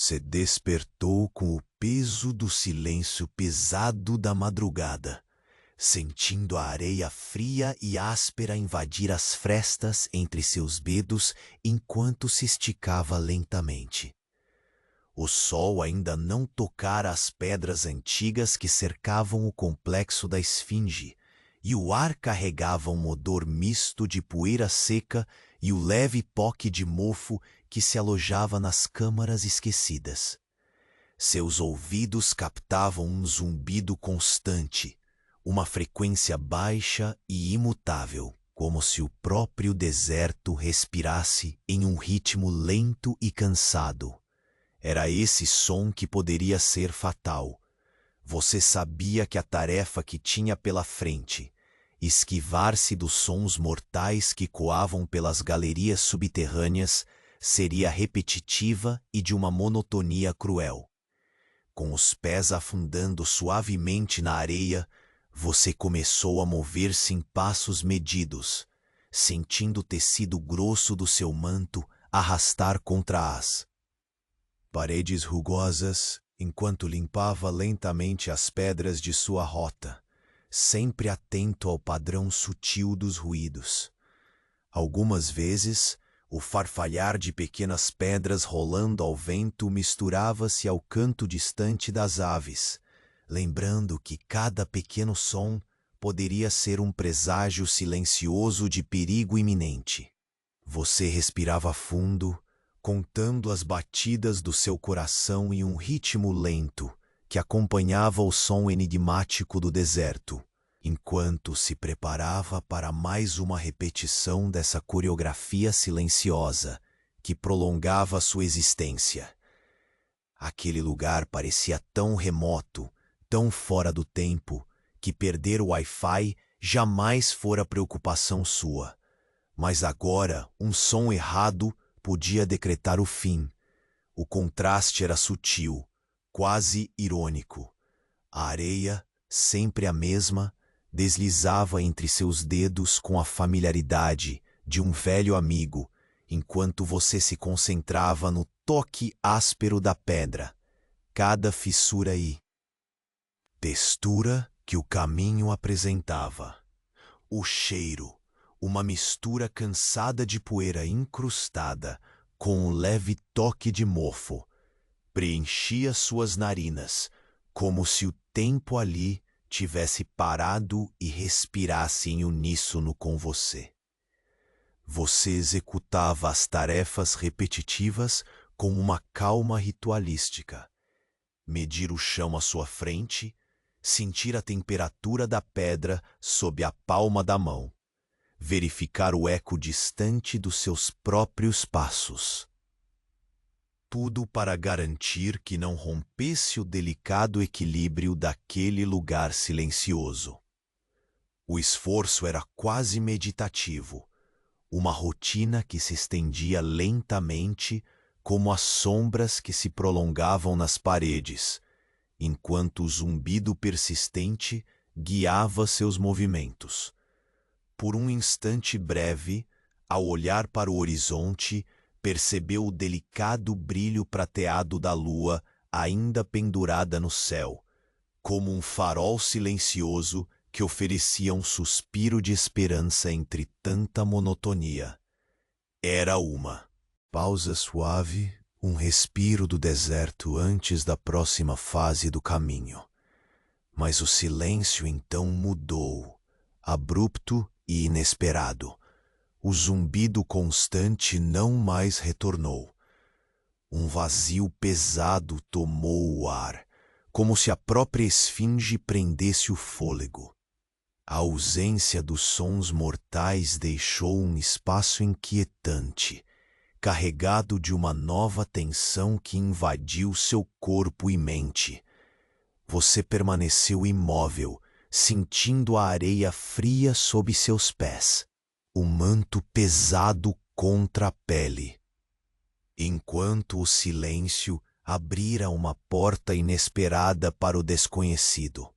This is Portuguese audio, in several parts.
Se despertou com o peso do silêncio pesado da madrugada, sentindo a areia fria e áspera invadir as frestas entre seus dedos enquanto se esticava lentamente. O sol ainda não tocara as pedras antigas que cercavam o complexo da esfinge, e o ar carregava um odor misto de poeira seca e o leve poque de mofo que se alojava nas câmaras esquecidas. Seus ouvidos captavam um zumbido constante, uma frequência baixa e imutável, como se o próprio deserto respirasse em um ritmo lento e cansado. Era esse som que poderia ser fatal. Você sabia que a tarefa que tinha pela frente, esquivar-se dos sons mortais que coavam pelas galerias subterrâneas, seria repetitiva e de uma monotonia cruel. Com os pés afundando suavemente na areia, você começou a mover-se em passos medidos, sentindo o tecido grosso do seu manto arrastar contra as paredes rugosas, enquanto limpava lentamente as pedras de sua rota, sempre atento ao padrão sutil dos ruídos. Algumas vezes, o farfalhar de pequenas pedras rolando ao vento misturava-se ao canto distante das aves, lembrando que cada pequeno som poderia ser um presságio silencioso de perigo iminente. Você respirava fundo, contando as batidas do seu coração em um ritmo lento que acompanhava o som enigmático do deserto, enquanto se preparava para mais uma repetição dessa coreografia silenciosa que prolongava sua existência. Aquele lugar parecia tão remoto, tão fora do tempo, que perder o Wi-Fi jamais fora preocupação sua. Mas agora, um som errado podia decretar o fim. O contraste era sutil, quase irônico. A areia, sempre a mesma, deslizava entre seus dedos com a familiaridade de um velho amigo, enquanto você se concentrava no toque áspero da pedra, cada fissura e textura que o caminho apresentava. O cheiro, uma mistura cansada de poeira incrustada com um leve toque de mofo, preenchia suas narinas, como se o tempo ali tivesse parado e respirasse em uníssono com você. Você executava as tarefas repetitivas com uma calma ritualística. Medir o chão à sua frente, sentir a temperatura da pedra sob a palma da mão, verificar o eco distante dos seus próprios passos. Tudo para garantir que não rompesse o delicado equilíbrio daquele lugar silencioso. O esforço era quase meditativo, uma rotina que se estendia lentamente como as sombras que se prolongavam nas paredes, enquanto o zumbido persistente guiava seus movimentos. Por um instante breve, ao olhar para o horizonte, percebeu o delicado brilho prateado da lua ainda pendurada no céu, como um farol silencioso que oferecia um suspiro de esperança entre tanta monotonia. Era uma pausa suave, um respiro do deserto antes da próxima fase do caminho. Mas o silêncio então mudou, abrupto e inesperado. O zumbido constante não mais retornou. Um vazio pesado tomou o ar, como se a própria esfinge prendesse o fôlego. A ausência dos sons mortais deixou um espaço inquietante, carregado de uma nova tensão que invadiu seu corpo e mente. Você permaneceu imóvel, sentindo a areia fria sob seus pés, o manto pesado contra a pele, enquanto o silêncio abrira uma porta inesperada para o desconhecido.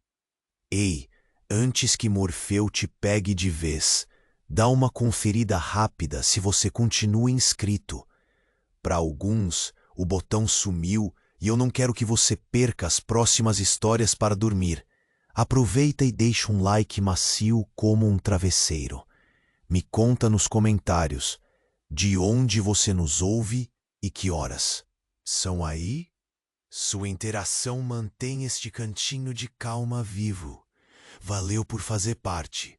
Ei, antes que Morfeu te pegue de vez, dá uma conferida rápida se você continua inscrito. Para alguns, O botão sumiu e eu não quero que você perca as próximas histórias para dormir. Aproveita e deixa um like macio como um travesseiro. Me conta nos comentários de onde você nos ouve e que horas. São aí? Sua interação mantém este cantinho de calma vivo. Valeu por fazer parte.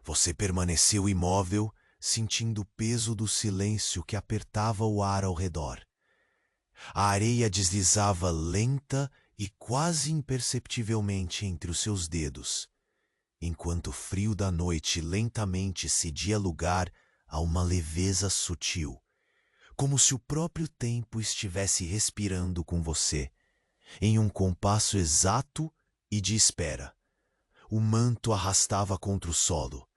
Você permaneceu imóvel, sentindo o peso do silêncio que apertava o ar ao redor. A areia deslizava lenta e quase imperceptivelmente entre os seus dedos, enquanto o frio da noite lentamente cedia lugar a uma leveza sutil, como se o próprio tempo estivesse respirando com você, em um compasso exato e de espera. O manto arrastava contra o solo,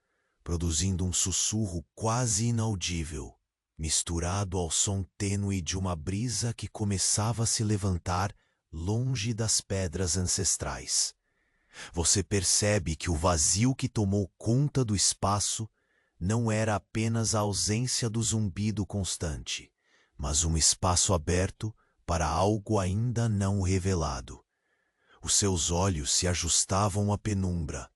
produzindo um sussurro quase inaudível, misturado ao som tênue de uma brisa que começava a se levantar longe das pedras ancestrais. Você percebe que o vazio que tomou conta do espaço não era apenas a ausência do zumbido constante, mas um espaço aberto para algo ainda não revelado. Os seus olhos se ajustavam à penumbra,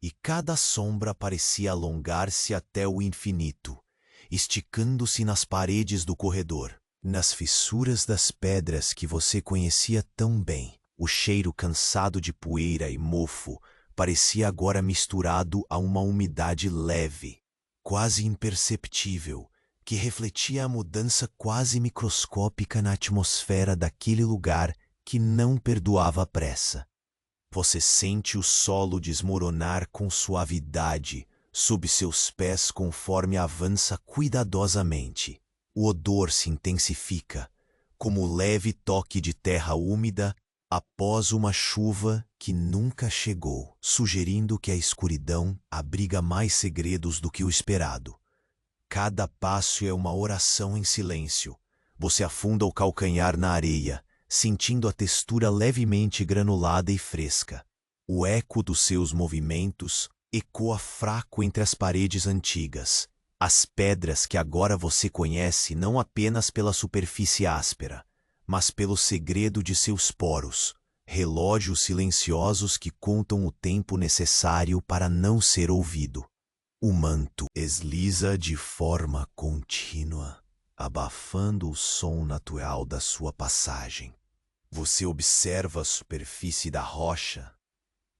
e cada sombra parecia alongar-se até o infinito, esticando-se nas paredes do corredor, nas fissuras das pedras que você conhecia tão bem. O cheiro cansado de poeira e mofo parecia agora misturado a uma umidade leve, quase imperceptível, que refletia a mudança quase microscópica na atmosfera daquele lugar que não perdoava a pressa. Você sente o solo desmoronar com suavidade sob seus pés conforme avança cuidadosamente. O odor se intensifica, como o leve toque de terra úmida após uma chuva que nunca chegou, sugerindo que a escuridão abriga mais segredos do que o esperado. Cada passo é uma oração em silêncio. Você afunda o calcanhar na areia, sentindo a textura levemente granulada e fresca. O eco dos seus movimentos ecoa fraco entre as paredes antigas, as pedras que agora você conhece não apenas pela superfície áspera, mas pelo segredo de seus poros, relógios silenciosos que contam o tempo necessário para não ser ouvido. O manto desliza de forma contínua, abafando o som natural da sua passagem. Você observa a superfície da rocha,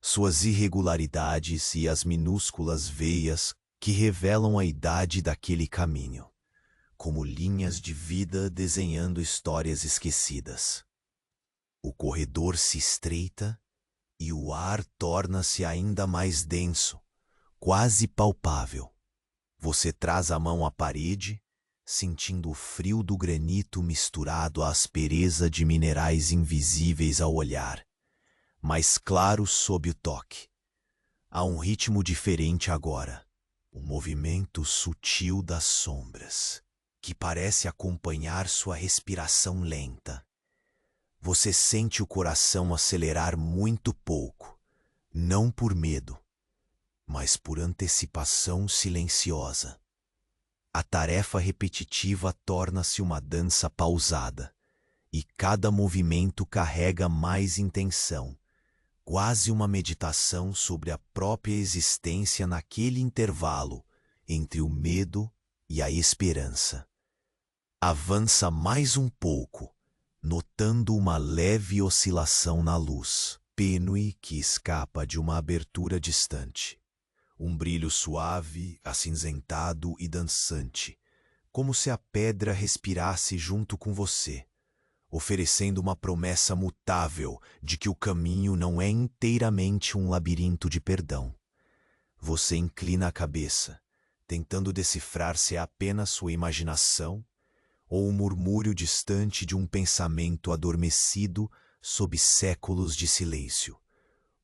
suas irregularidades e as minúsculas veias que revelam a idade daquele caminho, como linhas de vida desenhando histórias esquecidas. O corredor se estreita e o ar torna-se ainda mais denso, quase palpável. Você traz a mão à parede, sentindo o frio do granito misturado à aspereza de minerais invisíveis ao olhar, mais claros sob o toque. Há um ritmo diferente agora, o movimento sutil das sombras, que parece acompanhar sua respiração lenta. Você sente o coração acelerar muito pouco, não por medo, mas por antecipação silenciosa. A tarefa repetitiva torna-se uma dança pausada, e cada movimento carrega mais intenção, quase uma meditação sobre a própria existência naquele intervalo entre o medo e a esperança. Avança mais um pouco, notando uma leve oscilação na luz, tênue que escapa de uma abertura distante. Um brilho suave, acinzentado e dançante, como se a pedra respirasse junto com você, oferecendo uma promessa mutável de que o caminho não é inteiramente um labirinto de perdão. Você inclina a cabeça, tentando decifrar se é apenas sua imaginação ou o murmúrio distante de um pensamento adormecido sob séculos de silêncio.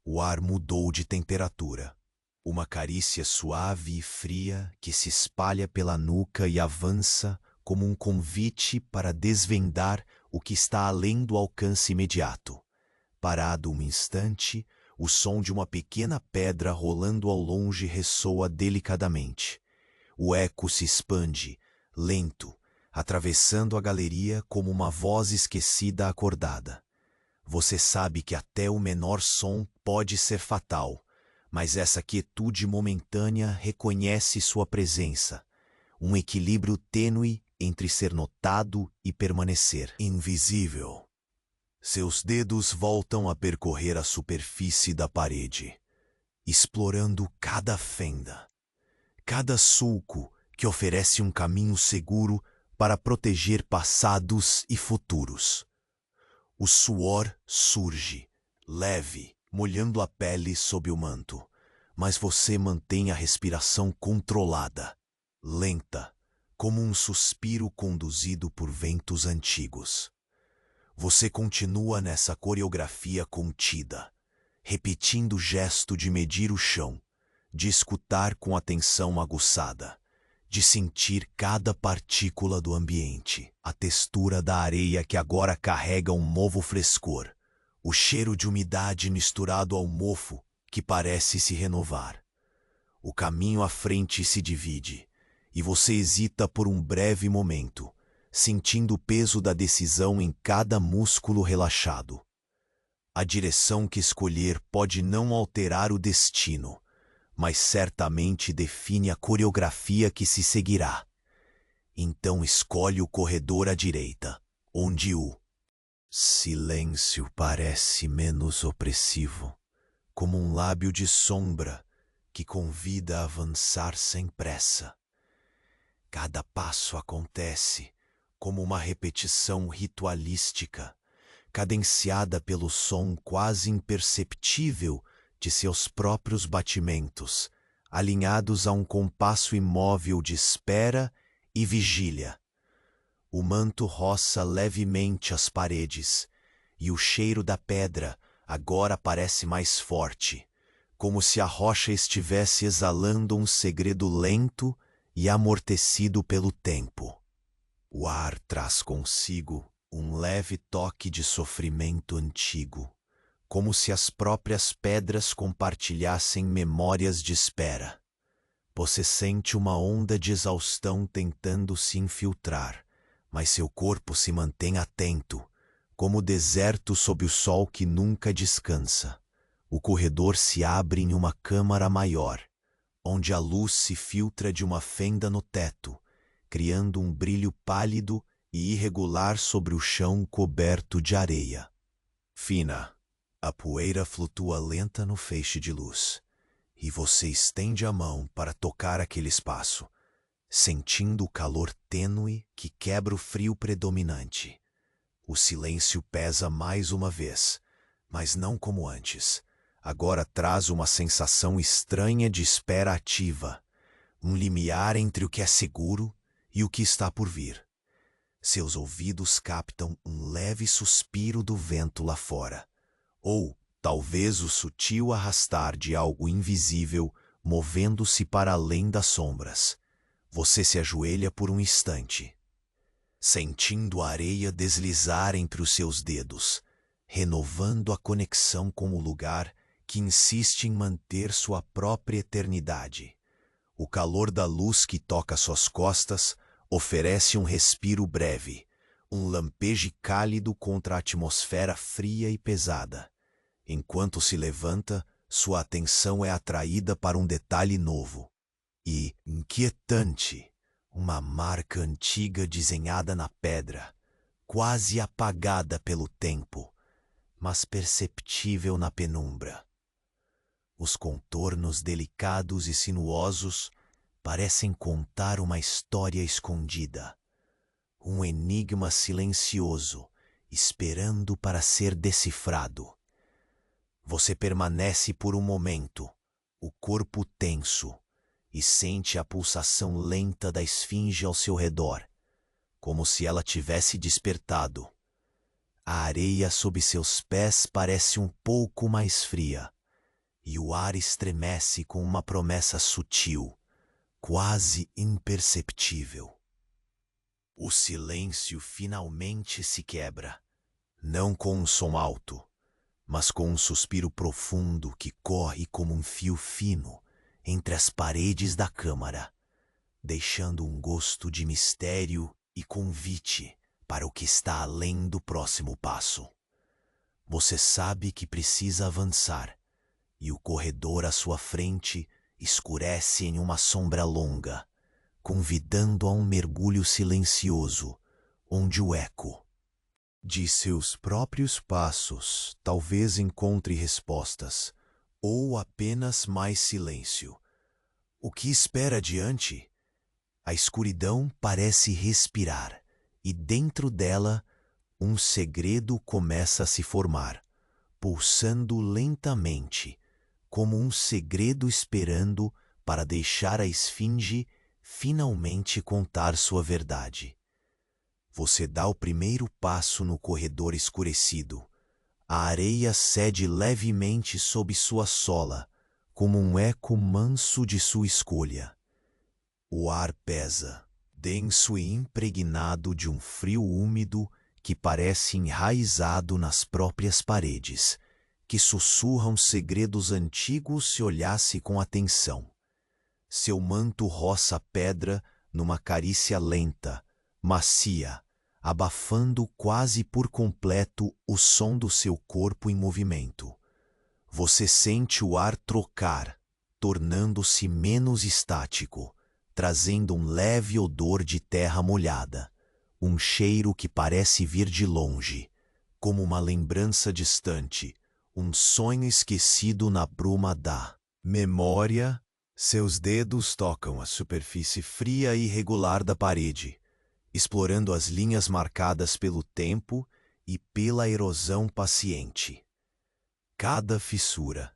O ar mudou de temperatura. Uma carícia suave e fria que se espalha pela nuca e avança como um convite para desvendar o que está além do alcance imediato. Parado um instante, o som de uma pequena pedra rolando ao longe ressoa delicadamente. O eco se expande, lento, atravessando a galeria como uma voz esquecida acordada. Você sabe que até o menor som pode ser fatal, mas essa quietude momentânea reconhece sua presença, um equilíbrio tênue entre ser notado e permanecer invisível. Seus dedos voltam a percorrer a superfície da parede, explorando cada fenda, cada sulco que oferece um caminho seguro para proteger passados e futuros. O suor surge, leve, molhando a pele sob o manto, mas você mantém a respiração controlada, lenta, como um suspiro conduzido por ventos antigos. Você continua nessa coreografia contida, repetindo o gesto de medir o chão, de escutar com atenção aguçada, de sentir cada partícula do ambiente, a textura da areia que agora carrega um novo frescor, o cheiro de umidade misturado ao mofo que parece se renovar. O caminho à frente se divide, e você hesita por um breve momento, sentindo o peso da decisão em cada músculo relaxado. A direção que escolher pode não alterar o destino, mas certamente define a coreografia que se seguirá. Então escolhe o corredor à direita, onde o silêncio parece menos opressivo, como um lábio de sombra que convida a avançar sem pressa. Cada passo acontece como uma repetição ritualística, cadenciada pelo som quase imperceptível de seus próprios batimentos, alinhados a um compasso imóvel de espera e vigília. O manto roça levemente as paredes, e o cheiro da pedra agora parece mais forte, como se a rocha estivesse exalando um segredo lento e amortecido pelo tempo. O ar traz consigo um leve toque de sofrimento antigo, como se as próprias pedras compartilhassem memórias de espera. Você sente uma onda de exaustão tentando se infiltrar, mas seu corpo se mantém atento, como o deserto sob o sol que nunca descansa. O corredor se abre em uma câmara maior, onde a luz se filtra de uma fenda no teto, criando um brilho pálido e irregular sobre o chão coberto de areia fina. A poeira flutua lenta no feixe de luz, e você estende a mão para tocar aquele espaço, sentindo o calor tênue que quebra o frio predominante. O silêncio pesa mais uma vez, mas não como antes. Agora traz uma sensação estranha de espera ativa, um limiar entre o que é seguro e o que está por vir. Seus ouvidos captam um leve suspiro do vento lá fora, ou talvez o sutil arrastar de algo invisível movendo-se para além das sombras. Você se ajoelha por um instante, sentindo a areia deslizar entre os seus dedos, renovando a conexão com o lugar que insiste em manter sua própria eternidade. O calor da luz que toca suas costas oferece um respiro breve, um lampejo cálido contra a atmosfera fria e pesada. Enquanto se levanta, sua atenção é atraída para um detalhe novo e inquietante, uma marca antiga desenhada na pedra, quase apagada pelo tempo, mas perceptível na penumbra. Os contornos delicados e sinuosos parecem contar uma história escondida, um enigma silencioso, esperando para ser decifrado. Você permanece por um momento, o corpo tenso, e sente a pulsação lenta da esfinge ao seu redor, como se ela tivesse despertado. A areia sob seus pés parece um pouco mais fria, e o ar estremece com uma promessa sutil, quase imperceptível. O silêncio finalmente se quebra, não com um som alto, mas com um suspiro profundo que corre como um fio fino entre as paredes da câmara, deixando um gosto de mistério e convite para o que está além do próximo passo. Você sabe que precisa avançar, e o corredor à sua frente escurece em uma sombra longa, convidando a um mergulho silencioso, onde o eco de seus próprios passos talvez encontre respostas, ou apenas mais silêncio. O que espera adiante? A escuridão parece respirar, e dentro dela um segredo começa a se formar, pulsando lentamente, como um segredo esperando para deixar a esfinge finalmente contar sua verdade. Você dá o primeiro passo no corredor escurecido. A areia cede levemente sob sua sola, como um eco manso de sua escolha. O ar pesa, denso e impregnado de um frio úmido que parece enraizado nas próprias paredes, que sussurram segredos antigos se olhasse com atenção. Seu manto roça a pedra numa carícia lenta, macia, abafando quase por completo o som do seu corpo em movimento. Você sente o ar trocar, tornando-se menos estático, trazendo um leve odor de terra molhada, um cheiro que parece vir de longe, como uma lembrança distante, um sonho esquecido na bruma da memória. Seus dedos tocam a superfície fria e irregular da parede, explorando as linhas marcadas pelo tempo e pela erosão paciente. Cada fissura,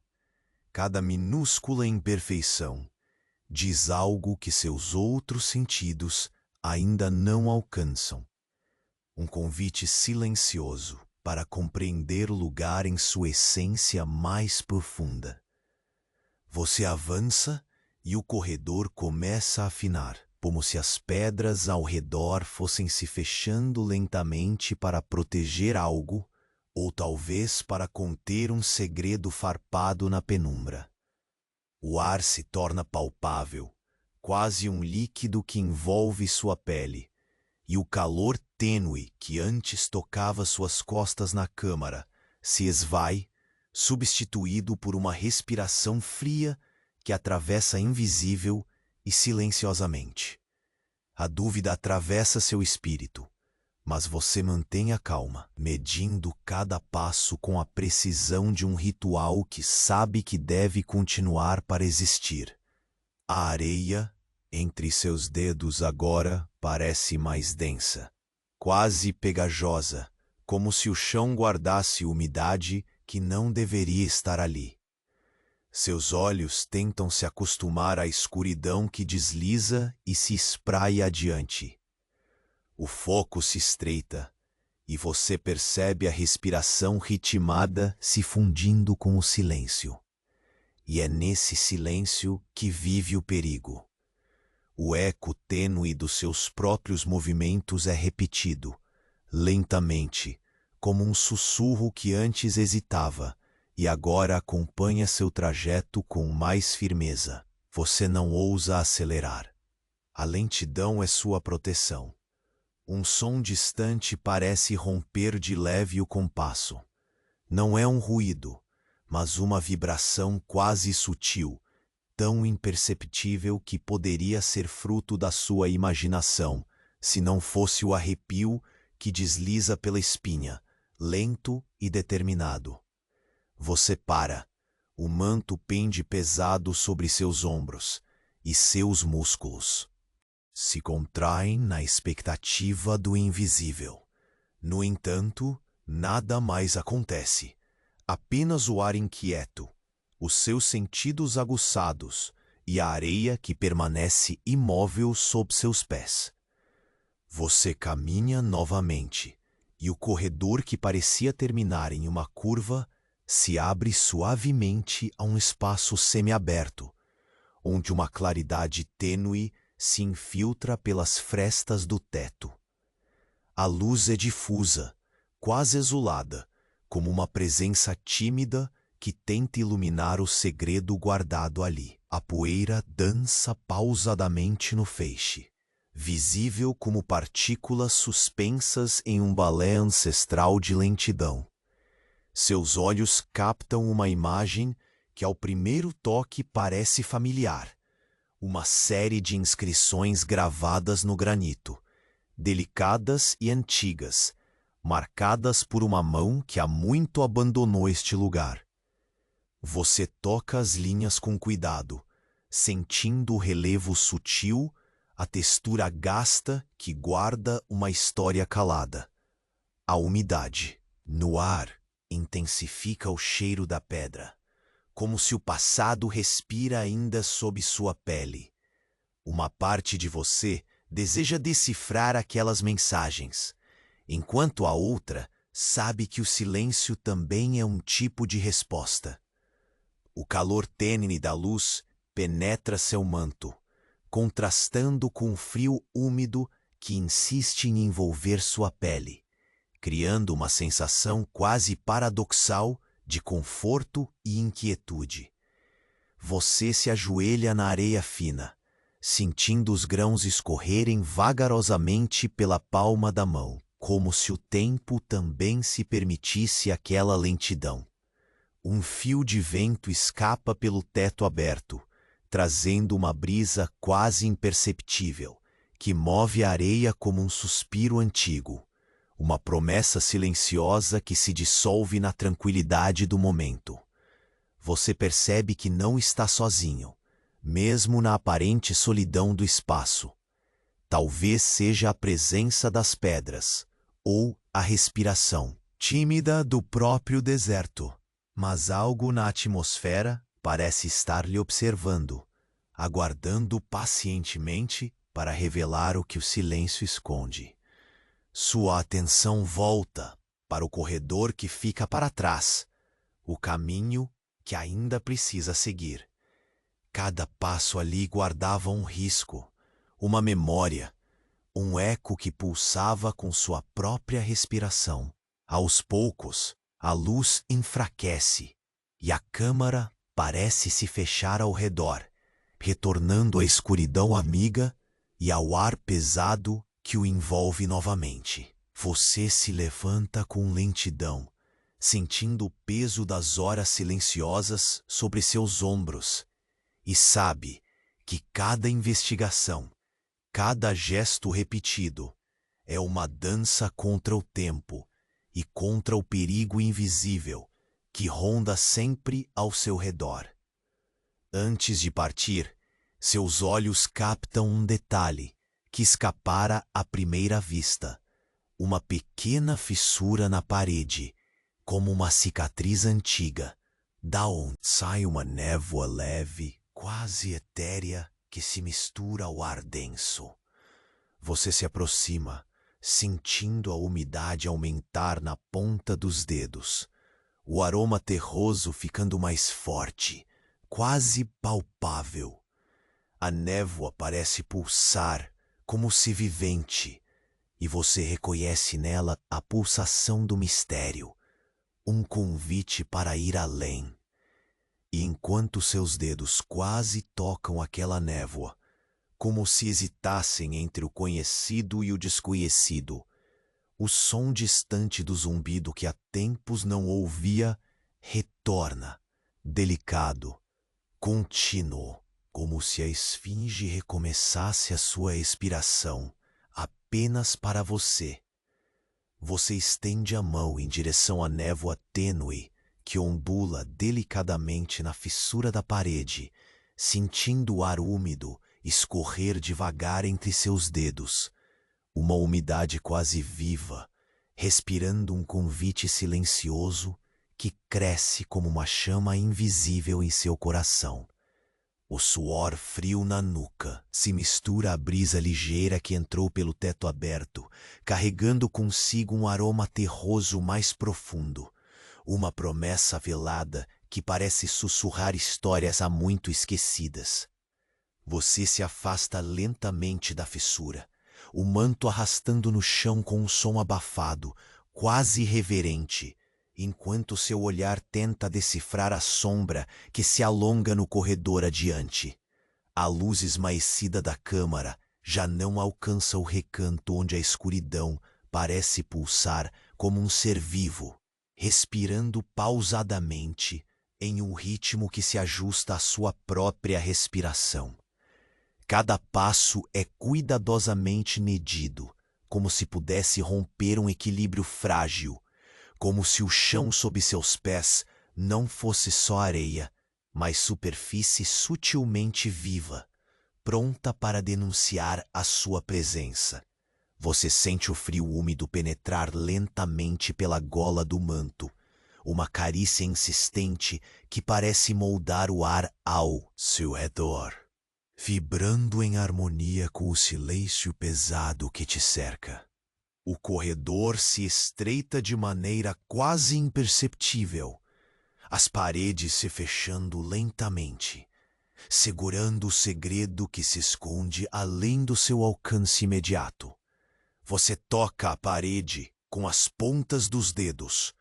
cada minúscula imperfeição, diz algo que seus outros sentidos ainda não alcançam. Um convite silencioso para compreender o lugar em sua essência mais profunda. Você avança e o corredor começa a afinar, como se as pedras ao redor fossem se fechando lentamente para proteger algo, ou talvez para conter um segredo farpado na penumbra. O ar se torna palpável, quase um líquido que envolve sua pele, e o calor tênue que antes tocava suas costas na câmara se esvai, substituído por uma respiração fria que atravessa invisível e silenciosamente. A dúvida atravessa seu espírito, mas você mantém a calma, medindo cada passo com a precisão de um ritual que sabe que deve continuar para existir. A areia, entre seus dedos agora, parece mais densa, quase pegajosa, como se o chão guardasse umidade que não deveria estar ali. Seus olhos tentam se acostumar à escuridão que desliza e se espraia adiante. O foco se estreita, e você percebe a respiração ritmada se fundindo com o silêncio. E é nesse silêncio que vive o perigo. O eco tênue dos seus próprios movimentos é repetido, lentamente, como um sussurro que antes hesitava, e agora acompanha seu trajeto com mais firmeza. Você não ousa acelerar. A lentidão é sua proteção. Um som distante parece romper de leve o compasso. Não é um ruído, mas uma vibração quase sutil, tão imperceptível que poderia ser fruto da sua imaginação, se não fosse o arrepio que desliza pela espinha, lento e determinado. Você para. O manto pende pesado sobre seus ombros, e seus músculos se contraem na expectativa do invisível. No entanto, nada mais acontece. Apenas o ar inquieto, os seus sentidos aguçados e a areia que permanece imóvel sob seus pés. Você caminha novamente, e o corredor que parecia terminar em uma curva se abre suavemente a um espaço semiaberto, onde uma claridade tênue se infiltra pelas frestas do teto. A luz é difusa, quase azulada, como uma presença tímida que tenta iluminar o segredo guardado ali. A poeira dança pausadamente no feixe, visível como partículas suspensas em um balé ancestral de lentidão. Seus olhos captam uma imagem que ao primeiro toque parece familiar. Uma série de inscrições gravadas no granito, delicadas e antigas, marcadas por uma mão que há muito abandonou este lugar. Você toca as linhas com cuidado, sentindo o relevo sutil, a textura gasta que guarda uma história calada. A umidade no ar intensifica o cheiro da pedra, como se o passado respira ainda sob sua pele. Uma parte de você deseja decifrar aquelas mensagens, enquanto a outra sabe que o silêncio também é um tipo de resposta. O calor tênue da luz penetra seu manto, contrastando com o frio úmido que insiste em envolver sua pele, criando uma sensação quase paradoxal de conforto e inquietude. Você se ajoelha na areia fina, sentindo os grãos escorrerem vagarosamente pela palma da mão, como se o tempo também se permitisse aquela lentidão. Um fio de vento escapa pelo teto aberto, trazendo uma brisa quase imperceptível, que move a areia como um suspiro antigo, uma promessa silenciosa que se dissolve na tranquilidade do momento. Você percebe que não está sozinho, mesmo na aparente solidão do espaço. Talvez seja a presença das pedras, ou a respiração tímida do próprio deserto. Mas algo na atmosfera parece estar lhe observando, aguardando pacientemente para revelar o que o silêncio esconde. Sua atenção volta para o corredor que fica para trás, o caminho que ainda precisa seguir. Cada passo ali guardava um risco, uma memória, um eco que pulsava com sua própria respiração. Aos poucos, a luz enfraquece e a câmara parece se fechar ao redor, retornando à escuridão amiga e ao ar pesado que o envolve novamente. Você se levanta com lentidão, sentindo o peso das horas silenciosas sobre seus ombros, e sabe que cada investigação, cada gesto repetido, é uma dança contra o tempo e contra o perigo invisível que ronda sempre ao seu redor. Antes de partir, seus olhos captam um detalhe que escapara à primeira vista: uma pequena fissura na parede, como uma cicatriz antiga, da onde sai uma névoa leve, quase etérea, que se mistura ao ar denso. Você se aproxima, sentindo a umidade aumentar na ponta dos dedos, o aroma terroso ficando mais forte, quase palpável. A névoa parece pulsar, como se vivente, e você reconhece nela a pulsação do mistério, um convite para ir além. E enquanto seus dedos quase tocam aquela névoa, como se hesitassem entre o conhecido e o desconhecido, o som distante do zumbido que há tempos não ouvia retorna, delicado, contínuo, como se a esfinge recomeçasse a sua expiração, apenas para você. Você estende a mão em direção à névoa tênue que ondula delicadamente na fissura da parede, sentindo o ar úmido escorrer devagar entre seus dedos, uma umidade quase viva, respirando um convite silencioso que cresce como uma chama invisível em seu coração. O suor frio na nuca se mistura à brisa ligeira que entrou pelo teto aberto, carregando consigo um aroma terroso mais profundo, uma promessa velada que parece sussurrar histórias há muito esquecidas. Você se afasta lentamente da fissura, o manto arrastando no chão com um som abafado, quase irreverente, enquanto seu olhar tenta decifrar a sombra que se alonga no corredor adiante. A luz esmaecida da câmara já não alcança o recanto onde a escuridão parece pulsar como um ser vivo, respirando pausadamente em um ritmo que se ajusta à sua própria respiração. Cada passo é cuidadosamente medido, como se pudesse romper um equilíbrio frágil, como se o chão sob seus pés não fosse só areia, mas superfície sutilmente viva, pronta para denunciar a sua presença. Você sente o frio úmido penetrar lentamente pela gola do manto, uma carícia insistente que parece moldar o ar ao seu redor, vibrando em harmonia com o silêncio pesado que te cerca. O corredor se estreita de maneira quase imperceptível, as paredes se fechando lentamente, segurando o segredo que se esconde além do seu alcance imediato. Você toca a parede com as pontas dos dedos,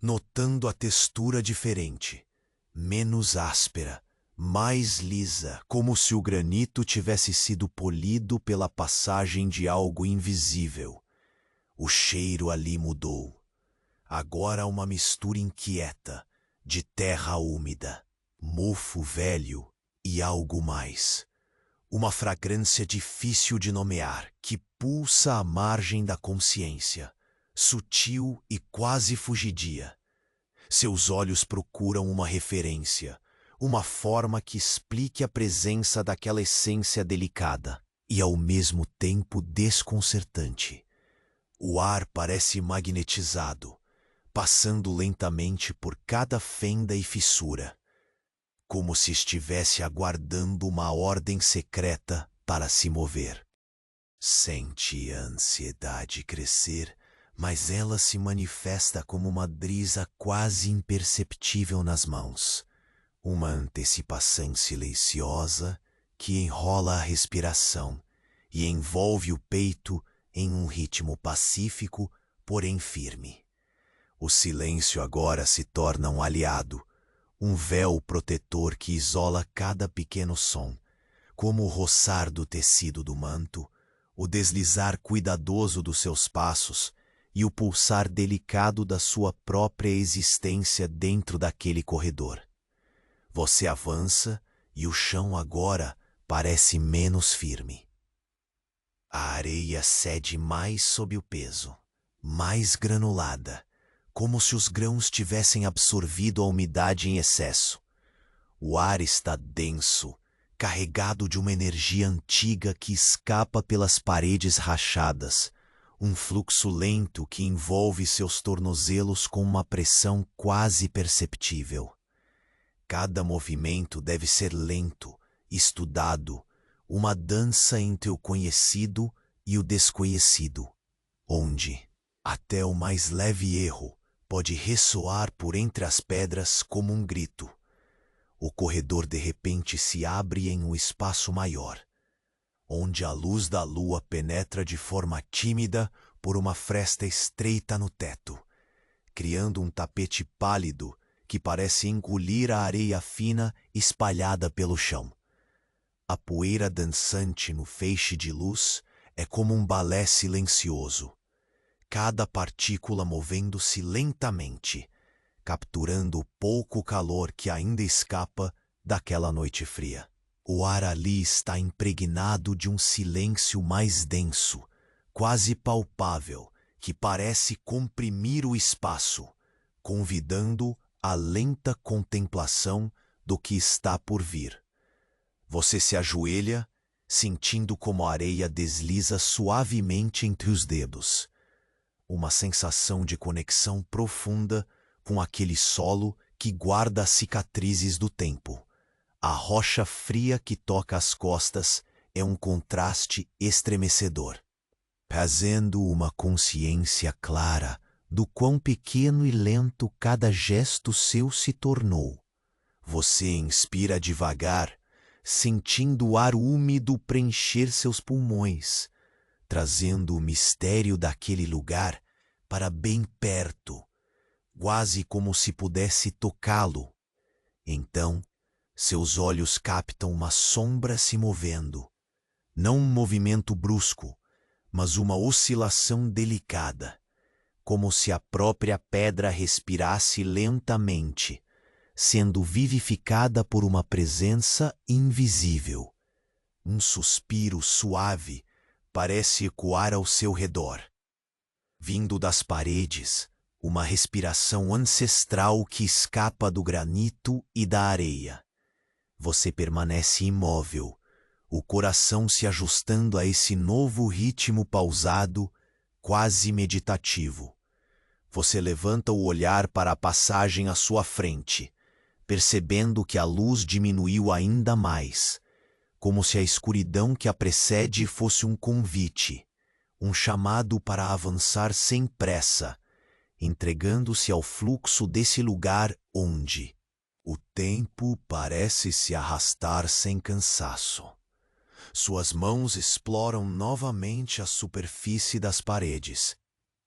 notando a textura diferente, menos áspera, mais lisa, como se o granito tivesse sido polido pela passagem de algo invisível. O cheiro ali mudou. Agora uma mistura inquieta de terra úmida, mofo velho e algo mais. Uma fragrância difícil de nomear que pulsa à margem da consciência, sutil e quase fugidia. Seus olhos procuram uma referência, uma forma que explique a presença daquela essência delicada e ao mesmo tempo desconcertante. O ar parece magnetizado, passando lentamente por cada fenda e fissura, como se estivesse aguardando uma ordem secreta para se mover. Sente a ansiedade crescer, mas ela se manifesta como uma brisa quase imperceptível nas mãos, uma antecipação silenciosa que enrola a respiração e envolve o peito em um ritmo pacífico, porém firme. O silêncio agora se torna um aliado, um véu protetor que isola cada pequeno som, como o roçar do tecido do manto, o deslizar cuidadoso dos seus passos e o pulsar delicado da sua própria existência dentro daquele corredor. Você avança e o chão agora parece menos firme. A areia cede mais sob o peso, mais granulada, como se os grãos tivessem absorvido a umidade em excesso. O ar está denso, carregado de uma energia antiga que escapa pelas paredes rachadas, um fluxo lento que envolve seus tornozelos com uma pressão quase perceptível. Cada movimento deve ser lento, estudado, uma dança entre o conhecido e o desconhecido, onde até o mais leve erro pode ressoar por entre as pedras como um grito. O corredor de repente se abre em um espaço maior, onde a luz da lua penetra de forma tímida por uma fresta estreita no teto, criando um tapete pálido que parece engolir a areia fina espalhada pelo chão. A poeira dançante no feixe de luz é como um balé silencioso, cada partícula movendo-se lentamente, capturando o pouco calor que ainda escapa daquela noite fria. O ar ali está impregnado de um silêncio mais denso, quase palpável, que parece comprimir o espaço, convidando a lenta contemplação do que está por vir. Você se ajoelha, sentindo como a areia desliza suavemente entre os dedos. Uma sensação de conexão profunda com aquele solo que guarda as cicatrizes do tempo. A rocha fria que toca as costas é um contraste estremecedor, trazendo uma consciência clara do quão pequeno e lento cada gesto seu se tornou. Você inspira devagar, sentindo o ar úmido preencher seus pulmões, trazendo o mistério daquele lugar para bem perto, quase como se pudesse tocá-lo. Então, seus olhos captam uma sombra se movendo, Não um movimento brusco, mas uma oscilação delicada, como se a própria pedra respirasse lentamente, sendo vivificada por uma presença invisível. Um suspiro suave parece ecoar ao seu redor. Vindo das paredes, uma respiração ancestral que escapa do granito e da areia. Você permanece imóvel, o coração se ajustando a esse novo ritmo pausado, quase meditativo. Você levanta o olhar para a passagem à sua frente, percebendo que a luz diminuiu ainda mais, como se a escuridão que a precede fosse um convite, um chamado para avançar sem pressa, entregando-se ao fluxo desse lugar onde o tempo parece se arrastar sem cansaço. Suas mãos exploram novamente a superfície das paredes,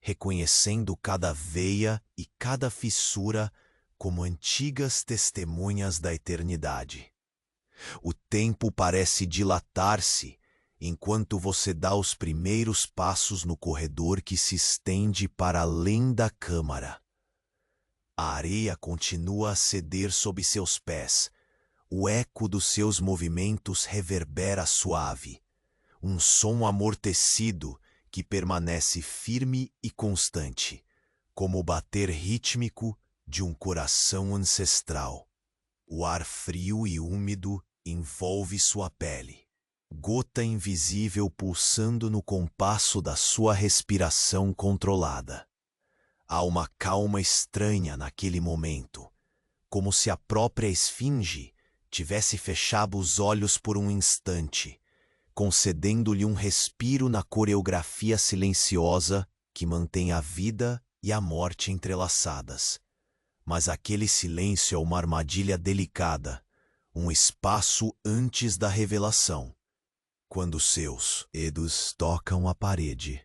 reconhecendo cada veia e cada fissura como antigas testemunhas da eternidade. O tempo parece dilatar-se enquanto você dá os primeiros passos no corredor que se estende para além da câmara. A areia continua a ceder sob seus pés. O eco dos seus movimentos reverbera suave, um som amortecido que permanece firme e constante, como o bater rítmico de um coração ancestral. O ar frio e úmido envolve sua pele, gota invisível pulsando no compasso da sua respiração controlada. Há uma calma estranha naquele momento, como se a própria esfinge tivesse fechado os olhos por um instante, concedendo-lhe um respiro na coreografia silenciosa que mantém a vida e a morte entrelaçadas. Mas aquele silêncio é uma armadilha delicada, um espaço antes da revelação. Quando seus dedos tocam a parede,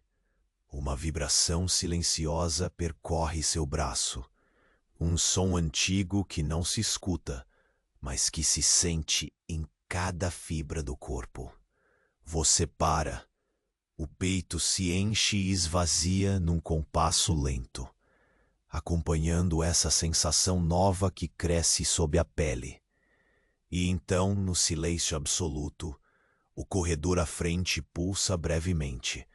uma vibração silenciosa percorre seu braço, um som antigo que não se escuta, mas que se sente em cada fibra do corpo. Você para, o peito se enche e esvazia num compasso lento, acompanhando essa sensação nova que cresce sob a pele. E então, no silêncio absoluto, o corredor à frente pulsa brevemente,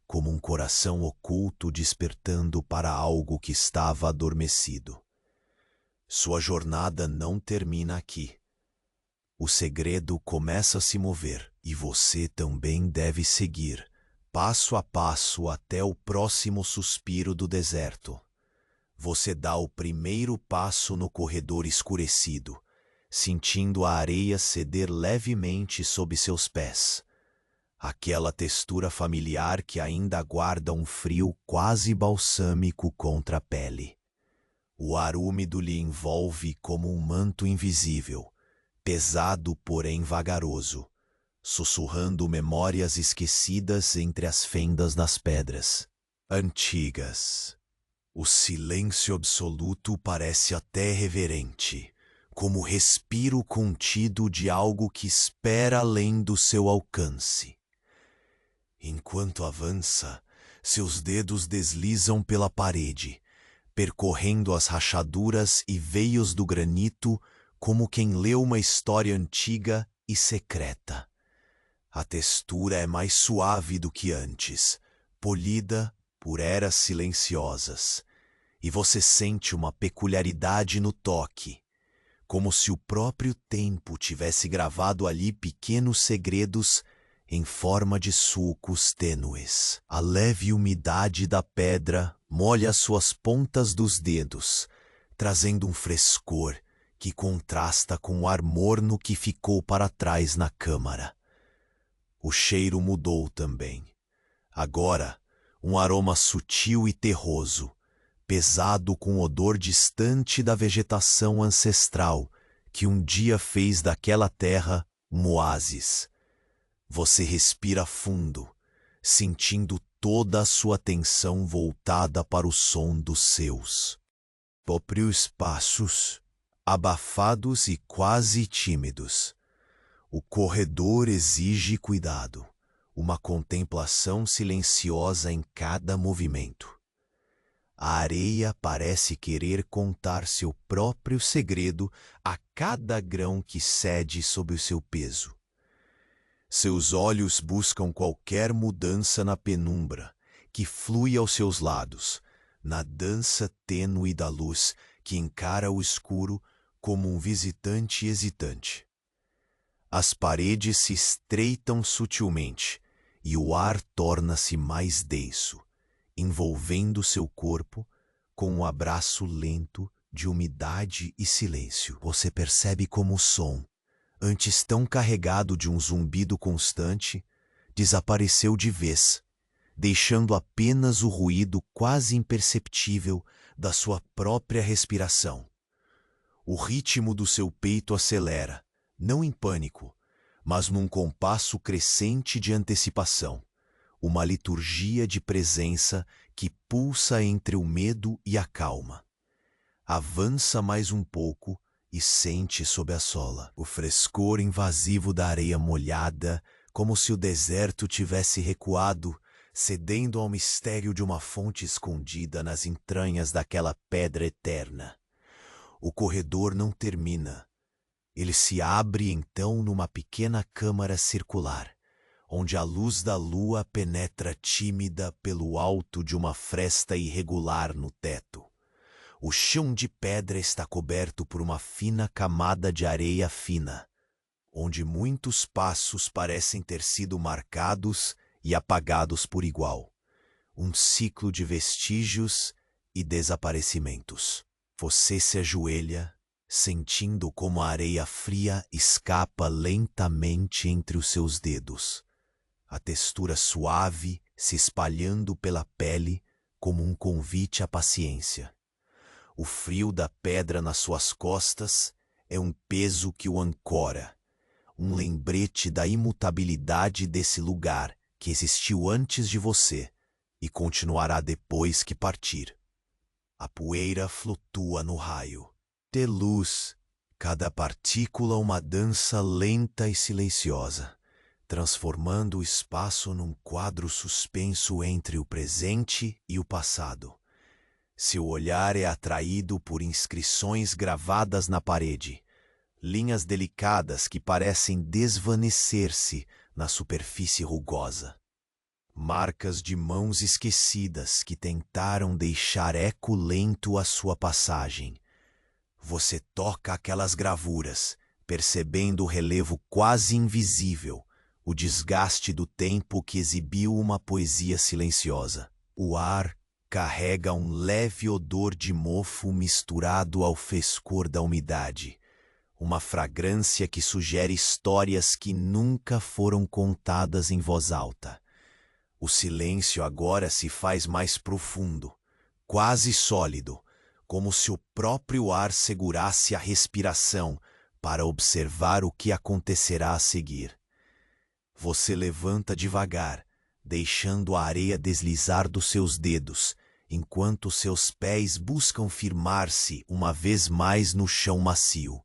como um coração oculto despertando para algo que estava adormecido. Sua jornada não termina aqui. O segredo começa a se mover e você também deve seguir, passo a passo até o próximo suspiro do deserto. Você dá o primeiro passo no corredor escurecido, sentindo a areia ceder levemente sob seus pés. Aquela textura familiar que ainda guarda um frio quase balsâmico contra a pele. O ar úmido lhe envolve como um manto invisível, pesado porém vagaroso, sussurrando memórias esquecidas entre as fendas das pedras, antigas. O silêncio absoluto parece até reverente, como o respiro contido de algo que espera além do seu alcance. Enquanto avança, seus dedos deslizam pela parede, percorrendo as rachaduras e veios do granito como quem lê uma história antiga e secreta. A textura é mais suave do que antes, polida por eras silenciosas, e você sente uma peculiaridade no toque, como se o próprio tempo tivesse gravado ali pequenos segredos em forma de sulcos tênues. A leve umidade da pedra molha suas pontas dos dedos, trazendo um frescor que contrasta com o ar morno que ficou para trás na câmara. O cheiro mudou também. Agora, um aroma sutil e terroso, pesado com o odor distante da vegetação ancestral que um dia fez daquela terra um oásis. Você respira fundo, sentindo toda a sua atenção voltada para o som dos seus próprios passos, abafados e quase tímidos. O corredor exige cuidado, uma contemplação silenciosa em cada movimento. A areia parece querer contar seu próprio segredo a cada grão que cede sob o seu peso. Seus olhos buscam qualquer mudança na penumbra que flui aos seus lados, na dança tênue da luz que encara o escuro como um visitante hesitante. As paredes se estreitam sutilmente e o ar torna-se mais denso, envolvendo seu corpo com um abraço lento de umidade e silêncio. Você percebe como o som, antes tão carregado de um zumbido constante, desapareceu de vez, deixando apenas o ruído quase imperceptível da sua própria respiração. O ritmo do seu peito acelera, não em pânico, mas num compasso crescente de antecipação, uma liturgia de presença que pulsa entre o medo e a calma. Avança mais um pouco e sente sob a sola o frescor invasivo da areia molhada, como se o deserto tivesse recuado, cedendo ao mistério de uma fonte escondida nas entranhas daquela pedra eterna. O corredor não termina. Ele se abre então numa pequena câmara circular, onde a luz da lua penetra tímida pelo alto de uma fresta irregular no teto. O chão de pedra está coberto por uma fina camada de areia fina, onde muitos passos parecem ter sido marcados e apagados por igual. Um ciclo de vestígios e desaparecimentos. Você se ajoelha, sentindo como a areia fria escapa lentamente entre os seus dedos, a textura suave se espalhando pela pele como um convite à paciência. O frio da pedra nas suas costas é um peso que o ancora, um lembrete da imutabilidade desse lugar que existiu antes de você e continuará depois que partir. A poeira flutua no raio. De luz, cada partícula uma dança lenta e silenciosa, transformando o espaço num quadro suspenso entre o presente e o passado. Seu olhar é atraído por inscrições gravadas na parede, linhas delicadas que parecem desvanecer-se na superfície rugosa. Marcas de mãos esquecidas que tentaram deixar eco lento à sua passagem. Você toca aquelas gravuras, percebendo o relevo quase invisível, o desgaste do tempo que exibiu uma poesia silenciosa. O ar carrega um leve odor de mofo misturado ao frescor da umidade, uma fragrância que sugere histórias que nunca foram contadas em voz alta. O silêncio agora se faz mais profundo, quase sólido, como se o próprio ar segurasse a respiração para observar o que acontecerá a seguir. Você levanta devagar, deixando a areia deslizar dos seus dedos, enquanto seus pés buscam firmar-se uma vez mais no chão macio.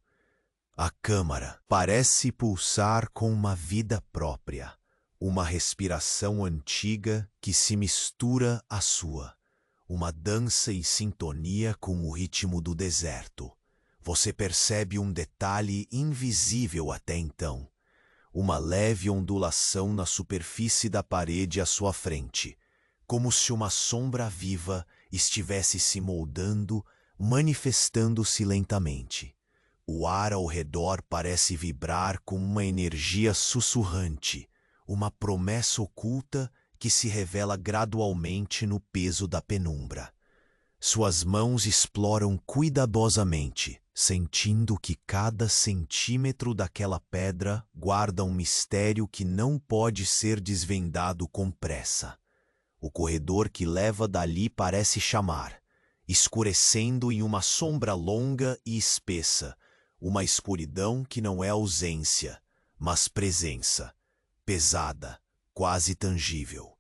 A câmara parece pulsar com uma vida própria, uma respiração antiga que se mistura à sua, uma dança em sintonia com o ritmo do deserto. Você percebe um detalhe invisível até então, uma leve ondulação na superfície da parede à sua frente, como se uma sombra viva estivesse se moldando, manifestando-se lentamente. O ar ao redor parece vibrar com uma energia sussurrante, uma promessa oculta que se revela gradualmente no peso da penumbra. Suas mãos exploram cuidadosamente, sentindo que cada centímetro daquela pedra guarda um mistério que não pode ser desvendado com pressa. O corredor que leva dali parece chamar, escurecendo em uma sombra longa e espessa, uma escuridão que não é ausência, mas presença, pesada, quase tangível.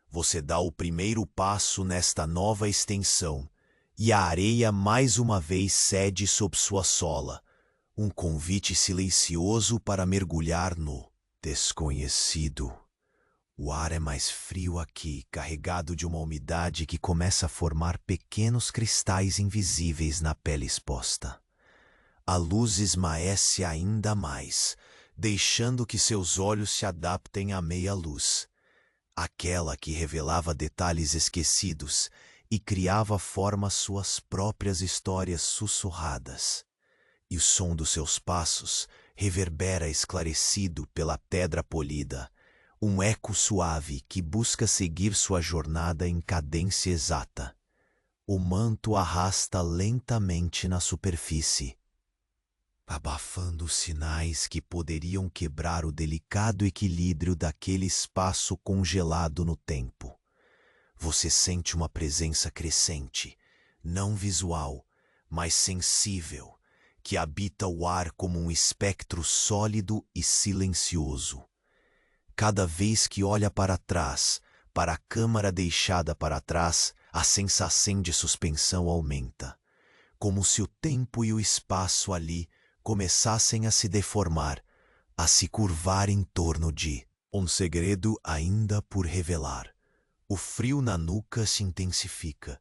Você dá o primeiro passo nesta nova extensão, e a areia mais uma vez cede sob sua sola, um convite silencioso para mergulhar no desconhecido. O ar é mais frio aqui, carregado de uma umidade que começa a formar pequenos cristais invisíveis na pele exposta. A luz esmaece ainda mais, deixando que seus olhos se adaptem à meia-luz, aquela que revelava detalhes esquecidos e criava forma às suas próprias histórias sussurradas. E o som dos seus passos reverbera esclarecido pela pedra polida, um eco suave que busca seguir sua jornada em cadência exata. O manto arrasta lentamente na superfície, abafando os sinais que poderiam quebrar o delicado equilíbrio daquele espaço congelado no tempo. Você sente uma presença crescente, não visual, mas sensível, que habita o ar como um espectro sólido e silencioso. Cada vez que olha para trás, para a câmara deixada para trás, a sensação de suspensão aumenta, como se o tempo e o espaço ali começassem a se deformar, a se curvar em torno de um segredo ainda por revelar. O frio na nuca se intensifica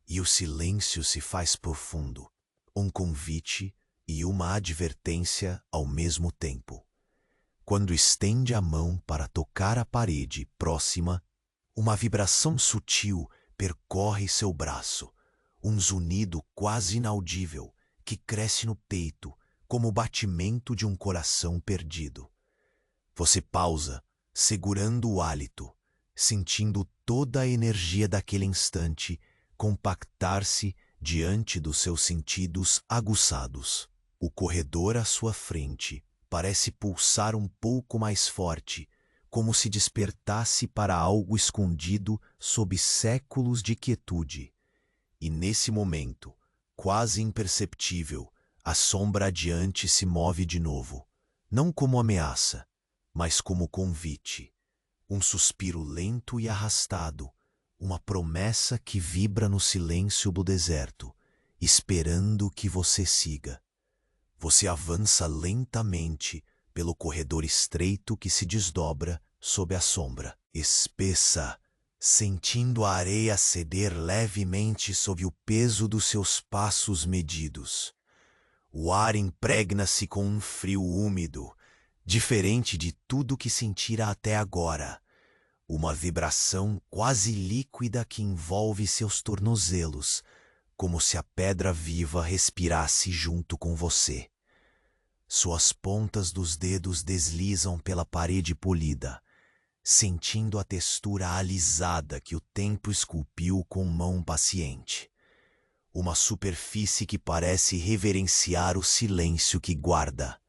e o silêncio se faz profundo, um convite e uma advertência ao mesmo tempo. Quando estende a mão para tocar a parede próxima, uma vibração sutil percorre seu braço, um zunido quase inaudível que cresce no peito como o batimento de um coração perdido. Você pausa, segurando o hálito, sentindo toda a energia daquele instante compactar-se diante dos seus sentidos aguçados. O corredor à sua frente parece pulsar um pouco mais forte, como se despertasse para algo escondido sob séculos de quietude. E nesse momento, quase imperceptível, a sombra adiante se move de novo, não como ameaça, mas como convite. Um suspiro lento e arrastado, uma promessa que vibra no silêncio do deserto, esperando que você siga. Você avança lentamente pelo corredor estreito que se desdobra sob a sombra espessa, sentindo a areia ceder levemente sob o peso dos seus passos medidos. O ar impregna-se com um frio úmido, diferente de tudo que sentira até agora. Uma vibração quase líquida que envolve seus tornozelos, como se a pedra viva respirasse junto com você. Suas pontas dos dedos deslizam pela parede polida, sentindo a textura alisada que o tempo esculpiu com mão paciente. Uma superfície que parece reverenciar o silêncio que guarda.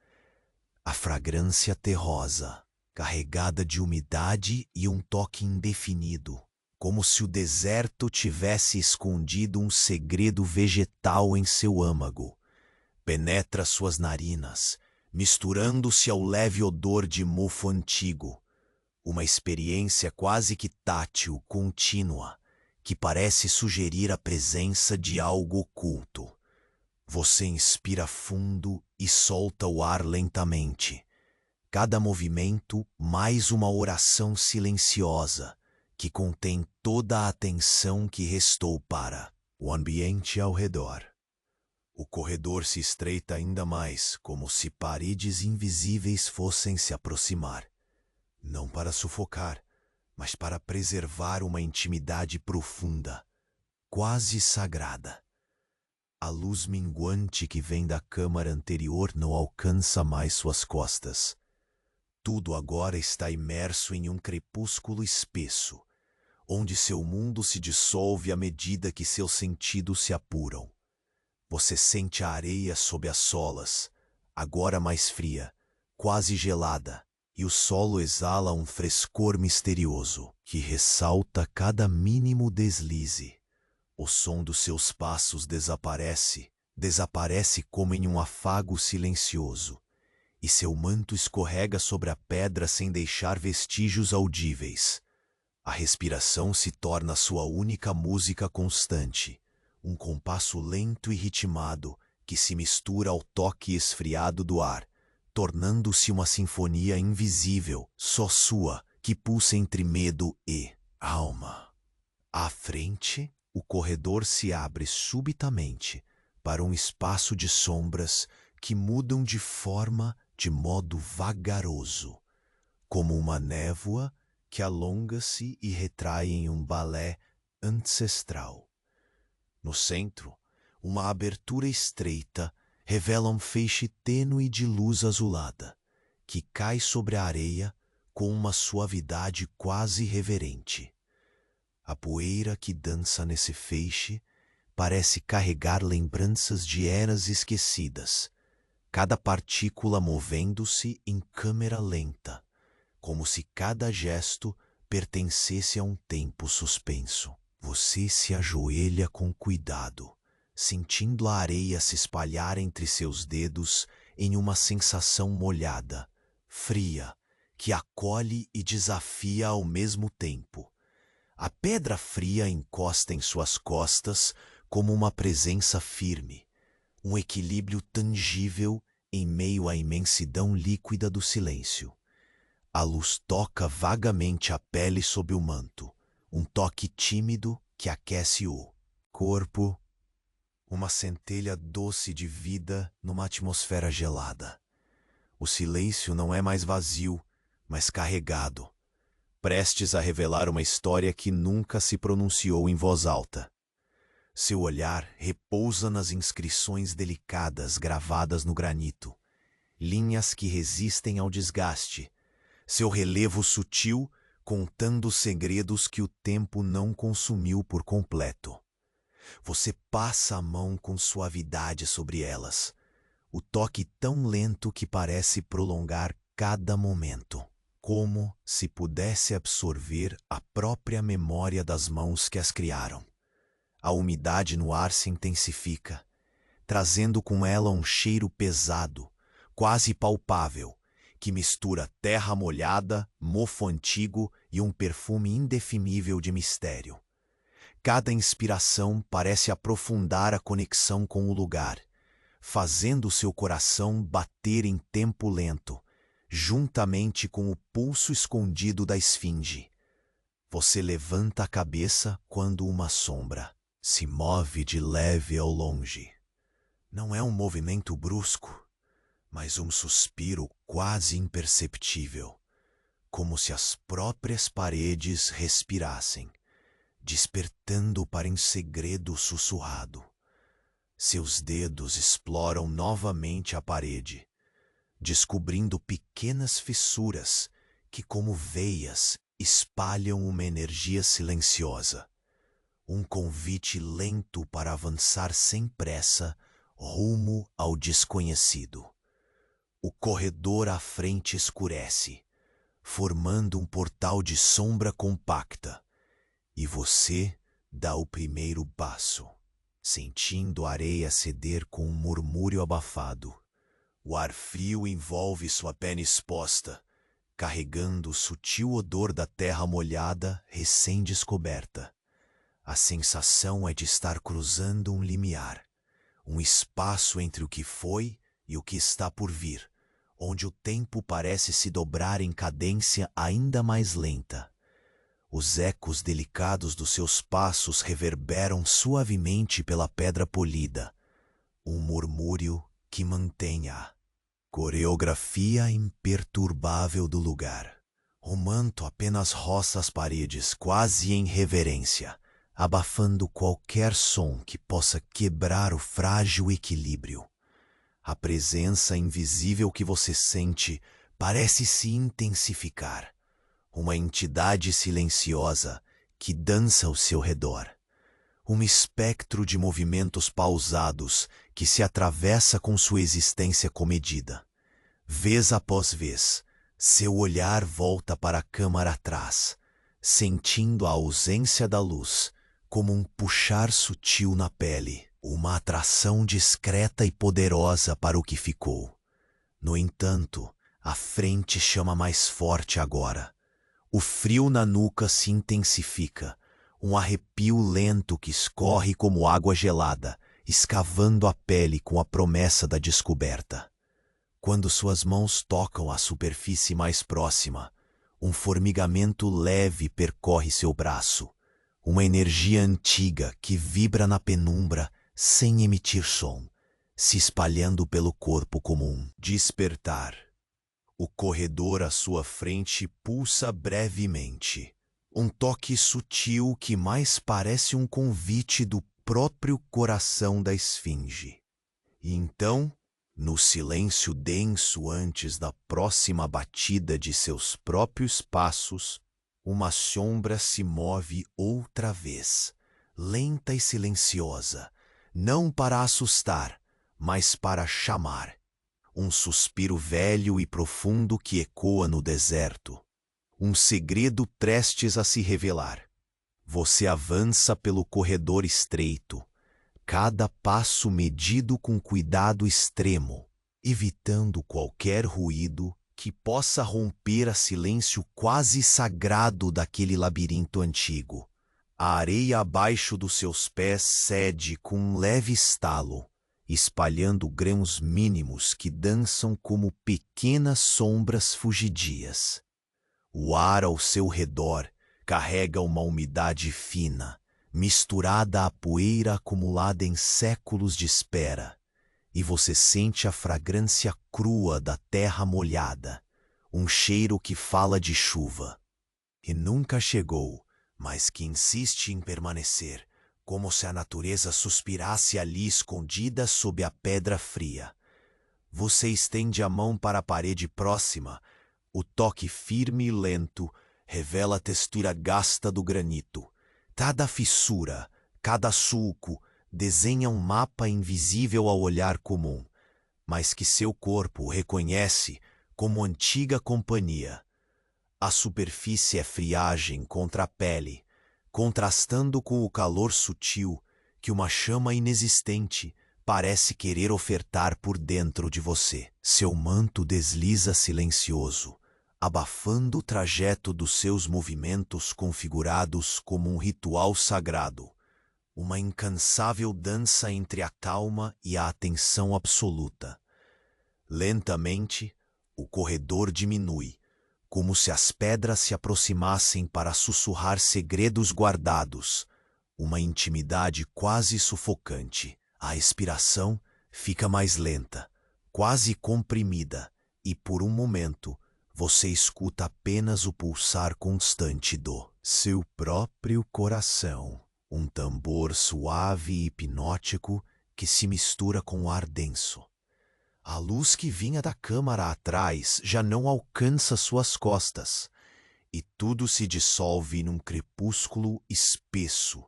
A fragrância terrosa, carregada de umidade e um toque indefinido, como se o deserto tivesse escondido um segredo vegetal em seu âmago. Penetra suas narinas, misturando-se ao leve odor de mofo antigo. Uma experiência quase que tátil, contínua, que parece sugerir a presença de algo oculto. Você inspira fundo e solta o ar lentamente. Cada movimento mais uma oração silenciosa que contém toda a atenção que restou para o ambiente ao redor. O corredor se estreita ainda mais, como se paredes invisíveis fossem se aproximar. Não para sufocar, mas para preservar uma intimidade profunda, quase sagrada. A luz minguante que vem da câmara anterior não alcança mais suas costas. Tudo agora está imerso em um crepúsculo espesso, onde seu mundo se dissolve à medida que seus sentidos se apuram. Você sente a areia sob as solas, agora mais fria, quase gelada, e o solo exala um frescor misterioso que ressalta cada mínimo deslize. O som dos seus passos desaparece como em um afago silencioso, e seu manto escorrega sobre a pedra sem deixar vestígios audíveis. A respiração se torna sua única música constante, um compasso lento e ritmado que se mistura ao toque esfriado do ar, tornando-se uma sinfonia invisível, só sua, que pulsa entre medo e alma. À frente, o corredor se abre subitamente para um espaço de sombras que mudam de modo vagaroso, como uma névoa que alonga-se e retrai em um balé ancestral. No centro, uma abertura estreita revela um feixe tênue de luz azulada, que cai sobre a areia com uma suavidade quase reverente. A poeira que dança nesse feixe parece carregar lembranças de eras esquecidas, cada partícula movendo-se em câmera lenta, como se cada gesto pertencesse a um tempo suspenso. Você se ajoelha com cuidado, sentindo a areia se espalhar entre seus dedos em uma sensação molhada, fria, que acolhe e desafia ao mesmo tempo. A pedra fria encosta em suas costas como uma presença firme, um equilíbrio tangível em meio à imensidão líquida do silêncio. A luz toca vagamente a pele sob o manto, um toque tímido que aquece o corpo, uma centelha doce de vida numa atmosfera gelada. O silêncio não é mais vazio, mas carregado, prestes a revelar uma história que nunca se pronunciou em voz alta. Seu olhar repousa nas inscrições delicadas gravadas no granito, linhas que resistem ao desgaste, seu relevo sutil contando segredos que o tempo não consumiu por completo. Você passa a mão com suavidade sobre elas, o toque tão lento que parece prolongar cada momento, como se pudesse absorver a própria memória das mãos que as criaram. A umidade no ar se intensifica, trazendo com ela um cheiro pesado, quase palpável, que mistura terra molhada, mofo antigo e um perfume indefinível de mistério. Cada inspiração parece aprofundar a conexão com o lugar, fazendo seu coração bater em tempo lento, juntamente com o pulso escondido da esfinge. Você levanta a cabeça quando uma sombra se move de leve ao longe. Não é um movimento brusco, mas um suspiro quase imperceptível, como se as próprias paredes respirassem, despertando para em segredo sussurrado. Seus dedos exploram novamente a parede, descobrindo pequenas fissuras que, como veias, espalham uma energia silenciosa. Um convite lento para avançar sem pressa rumo ao desconhecido. O corredor à frente escurece, formando um portal de sombra compacta, e você dá o primeiro passo, sentindo a areia ceder com um murmúrio abafado. O ar frio envolve sua pele exposta, carregando o sutil odor da terra molhada recém-descoberta. A sensação é de estar cruzando um limiar, um espaço entre o que foi e o que está por vir, onde o tempo parece se dobrar em cadência ainda mais lenta. Os ecos delicados dos seus passos reverberam suavemente pela pedra polida, um murmúrio que mantém a coreografia imperturbável do lugar. O manto apenas roça as paredes, quase em reverência, abafando qualquer som que possa quebrar o frágil equilíbrio. A presença invisível que você sente parece se intensificar, uma entidade silenciosa que dança ao seu redor, um espectro de movimentos pausados que se atravessa com sua existência comedida. Vez após vez, seu olhar volta para a câmara atrás, sentindo a ausência da luz, como um puxar sutil na pele, uma atração discreta e poderosa para o que ficou. No entanto, a frente chama mais forte agora. O frio na nuca se intensifica, um arrepio lento que escorre como água gelada, escavando a pele com a promessa da descoberta. Quando suas mãos tocam a superfície mais próxima, Um formigamento leve percorre seu braço, uma energia antiga que vibra na penumbra sem emitir som, se espalhando pelo corpo como um despertar. O corredor à sua frente pulsa brevemente, um toque sutil que mais parece um convite do próprio coração da esfinge. E então, no silêncio denso antes da próxima batida de seus próprios passos, uma sombra se move outra vez, lenta e silenciosa, não para assustar, mas para chamar. Um suspiro velho e profundo que ecoa no deserto. Um segredo prestes a se revelar. Você avança pelo corredor estreito, cada passo medido com cuidado extremo, evitando qualquer ruído que possa romper a silêncio quase sagrado daquele labirinto antigo. A areia abaixo dos seus pés cede com um leve estalo, espalhando grãos mínimos que dançam como pequenas sombras fugidias. O ar ao seu redor carrega uma umidade fina, misturada à poeira acumulada em séculos de espera, e você sente a fragrância crua da terra molhada, um cheiro que fala de chuva. E nunca chegou, mas que insiste em permanecer, como se a natureza suspirasse ali escondida sob a pedra fria. Você estende a mão para a parede próxima. O toque firme e lento revela a textura gasta do granito. Cada fissura, cada sulco, desenha um mapa invisível ao olhar comum, mas que seu corpo reconhece como antiga companhia. A superfície é friagem contra a pele, contrastando com o calor sutil que uma chama inexistente parece querer ofertar por dentro de você. Seu manto desliza silencioso, abafando o trajeto dos seus movimentos configurados como um ritual sagrado, uma incansável dança entre a calma e a atenção absoluta. Lentamente, o corredor diminui, como se as pedras se aproximassem para sussurrar segredos guardados, uma intimidade quase sufocante. A respiração fica mais lenta, quase comprimida, e por um momento você escuta apenas o pulsar constante do seu próprio coração, um tambor suave e hipnótico que se mistura com o ar denso. A luz que vinha da câmara atrás já não alcança suas costas, e tudo se dissolve num crepúsculo espesso,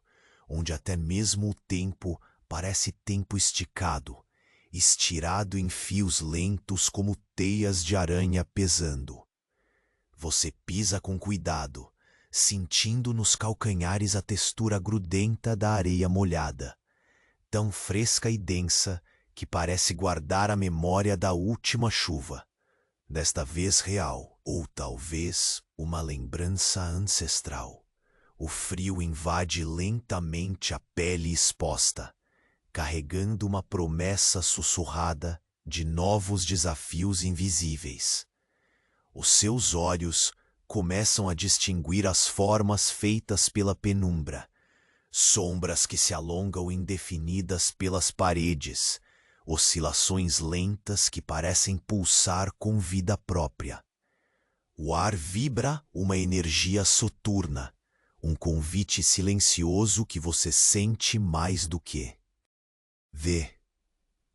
onde até mesmo o tempo parece tempo esticado, estirado em fios lentos como teias de aranha pesando. Você pisa com cuidado, sentindo nos calcanhares a textura grudenta da areia molhada, tão fresca e densa que parece guardar a memória da última chuva, desta vez real, ou talvez uma lembrança ancestral. O frio invade lentamente a pele exposta, carregando uma promessa sussurrada de novos desafios invisíveis. Os seus olhos começam a distinguir as formas feitas pela penumbra, sombras que se alongam indefinidas pelas paredes, oscilações lentas que parecem pulsar com vida própria. O ar vibra uma energia soturna, um convite silencioso que você sente mais do que vê.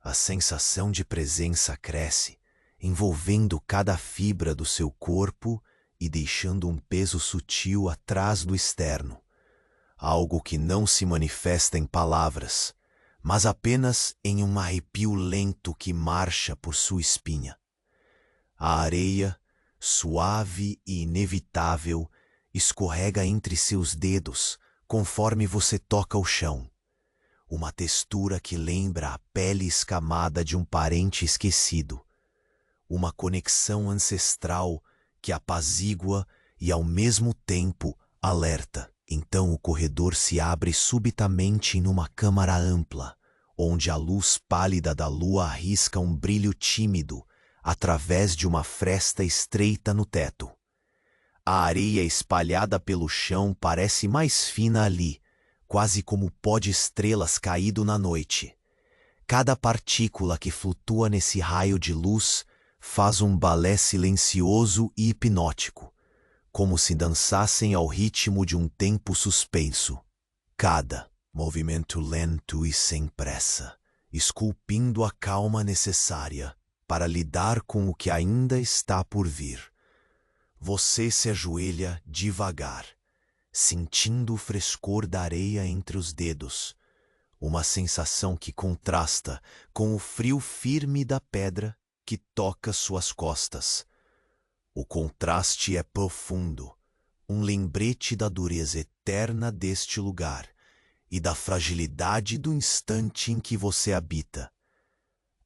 A sensação de presença cresce, envolvendo cada fibra do seu corpo e deixando um peso sutil atrás do externo, algo que não se manifesta em palavras, mas apenas em um arrepio lento que marcha por sua espinha. A areia, suave e inevitável, escorrega entre seus dedos conforme você toca o chão. Uma textura que lembra a pele escamada de um parente esquecido. Uma conexão ancestral que apazigua e ao mesmo tempo alerta. Então o corredor se abre subitamente em uma câmara ampla, onde a luz pálida da lua arrisca um brilho tímido através de uma fresta estreita no teto. A areia espalhada pelo chão parece mais fina ali, quase como pó de estrelas caído na noite. Cada partícula que flutua nesse raio de luz faz um balé silencioso e hipnótico, como se dançassem ao ritmo de um tempo suspenso. Cada movimento lento e sem pressa, esculpindo a calma necessária para lidar com o que ainda está por vir. Você se ajoelha devagar, sentindo o frescor da areia entre os dedos, uma sensação que contrasta com o frio firme da pedra que toca suas costas. O contraste é profundo, um lembrete da dureza eterna deste lugar e da fragilidade do instante em que você habita.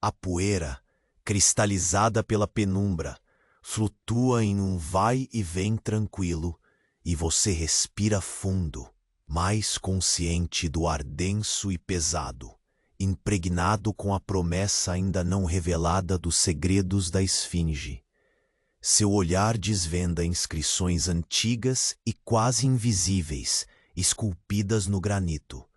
A poeira, cristalizada pela penumbra, flutua em um vai e vem tranquilo e você respira fundo, mais consciente do ar denso e pesado, impregnado com a promessa ainda não revelada dos segredos da esfinge. Seu olhar desvenda inscrições antigas e quase invisíveis, esculpidas no granito.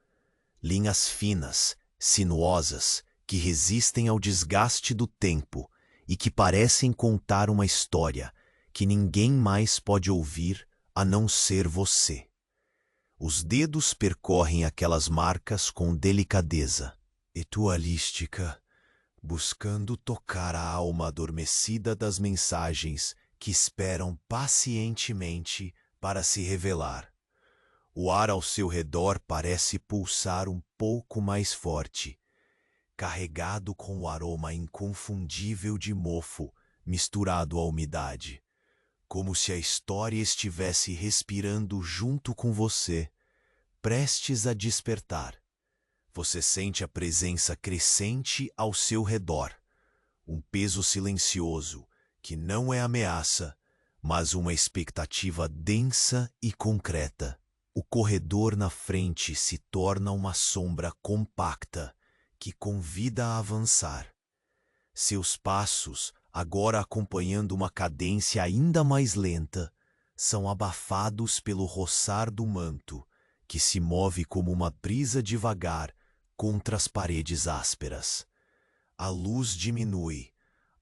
Linhas finas, sinuosas, que resistem ao desgaste do tempo e que parecem contar uma história que ninguém mais pode ouvir a não ser você. Os dedos percorrem aquelas marcas com delicadeza, ritualística, buscando tocar a alma adormecida das mensagens que esperam pacientemente para se revelar. O ar ao seu redor parece pulsar um pouco mais forte, carregado com o aroma inconfundível de mofo misturado à umidade, como se a história estivesse respirando junto com você, prestes a despertar. Você sente a presença crescente ao seu redor, um peso silencioso que não é ameaça, mas uma expectativa densa e concreta. O corredor na frente se torna uma sombra compacta que convida a avançar. Seus passos, agora acompanhando uma cadência ainda mais lenta, são abafados pelo roçar do manto, que se move como uma brisa devagar contra as paredes ásperas. A luz diminui,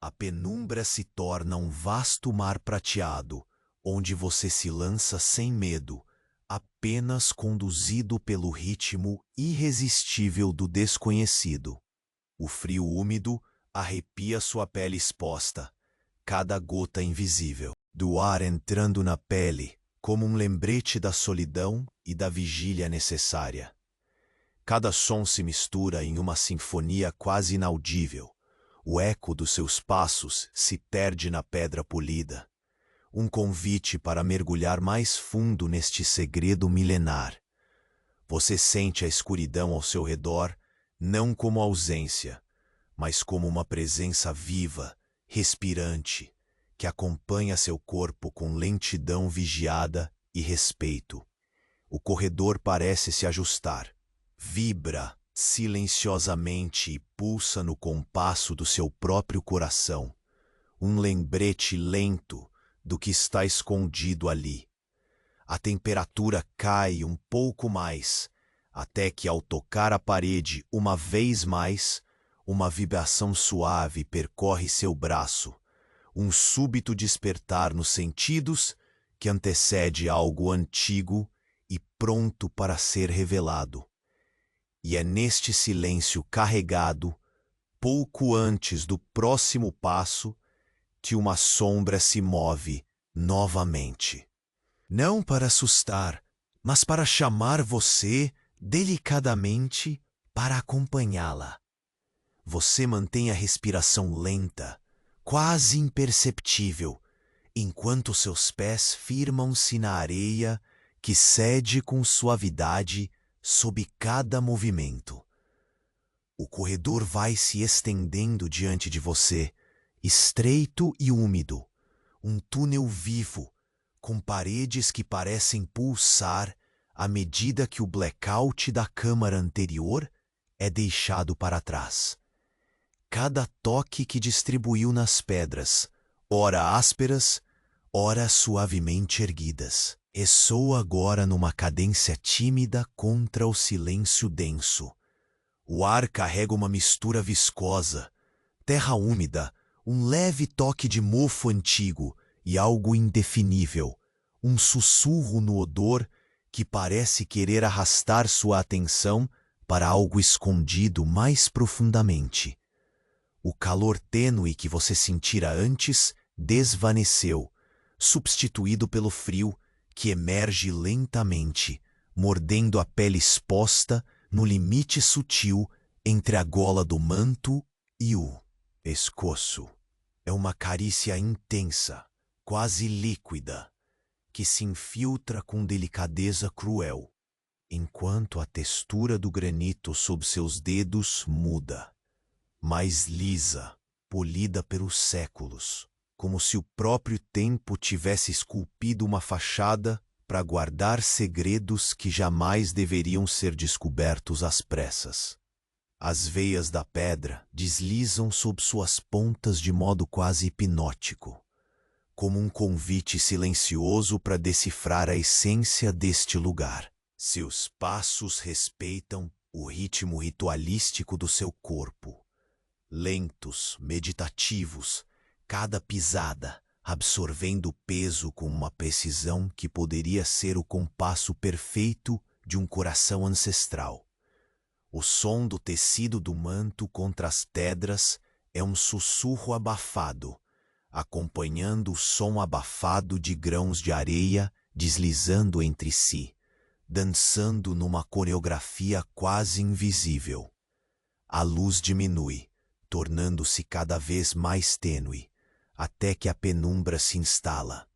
a penumbra se torna um vasto mar prateado, onde você se lança sem medo, apenas conduzido pelo ritmo irresistível do desconhecido. O frio úmido arrepia sua pele exposta, cada gota invisível do ar entrando na pele como um lembrete da solidão e da vigília necessária. Cada som se mistura em uma sinfonia quase inaudível. O eco dos seus passos se perde na pedra polida. Um convite para mergulhar mais fundo neste segredo milenar. Você sente a escuridão ao seu redor, não como ausência, mas como uma presença viva, respirante, que acompanha seu corpo com lentidão vigiada e respeito. O corredor parece se ajustar, vibra silenciosamente e pulsa no compasso do seu próprio coração, um lembrete lento do que está escondido ali. A temperatura cai um pouco mais, até que ao tocar a parede uma vez mais, uma vibração suave percorre seu braço, um súbito despertar nos sentidos que antecede algo antigo e pronto para ser revelado. E é neste silêncio carregado, pouco antes do próximo passo, que uma sombra se move novamente. Não para assustar, mas para chamar você delicadamente para acompanhá-la. Você mantém a respiração lenta, quase imperceptível, enquanto seus pés firmam-se na areia que cede com suavidade sob cada movimento. O corredor vai se estendendo diante de você, estreito e úmido, um túnel vivo, com paredes que parecem pulsar à medida que o blackout da câmara anterior é deixado para trás. Cada toque que distribuiu nas pedras, ora ásperas, ora suavemente erguidas, ressoa agora numa cadência tímida contra o silêncio denso. O ar carrega uma mistura viscosa, terra úmida, um leve toque de mofo antigo e algo indefinível, um sussurro no odor que parece querer arrastar sua atenção para algo escondido mais profundamente. O calor tênue que você sentira antes desvaneceu, substituído pelo frio que emerge lentamente, mordendo a pele exposta no limite sutil entre a gola do manto e o pescoço. É uma carícia intensa, quase líquida, que se infiltra com delicadeza cruel, enquanto a textura do granito sob seus dedos muda, mais lisa, polida pelos séculos, como se o próprio tempo tivesse esculpido uma fachada para guardar segredos que jamais deveriam ser descobertos às pressas. As veias da pedra deslizam sob suas pontas de modo quase hipnótico, como um convite silencioso para decifrar a essência deste lugar. Seus passos respeitam o ritmo ritualístico do seu corpo, lentos, meditativos, cada pisada absorvendo o peso com uma precisão que poderia ser o compasso perfeito de um coração ancestral. O som do tecido do manto contra as pedras é um sussurro abafado, acompanhando o som abafado de grãos de areia deslizando entre si, dançando numa coreografia quase invisível. A luz diminui, tornando-se cada vez mais tênue, até que a penumbra se instala.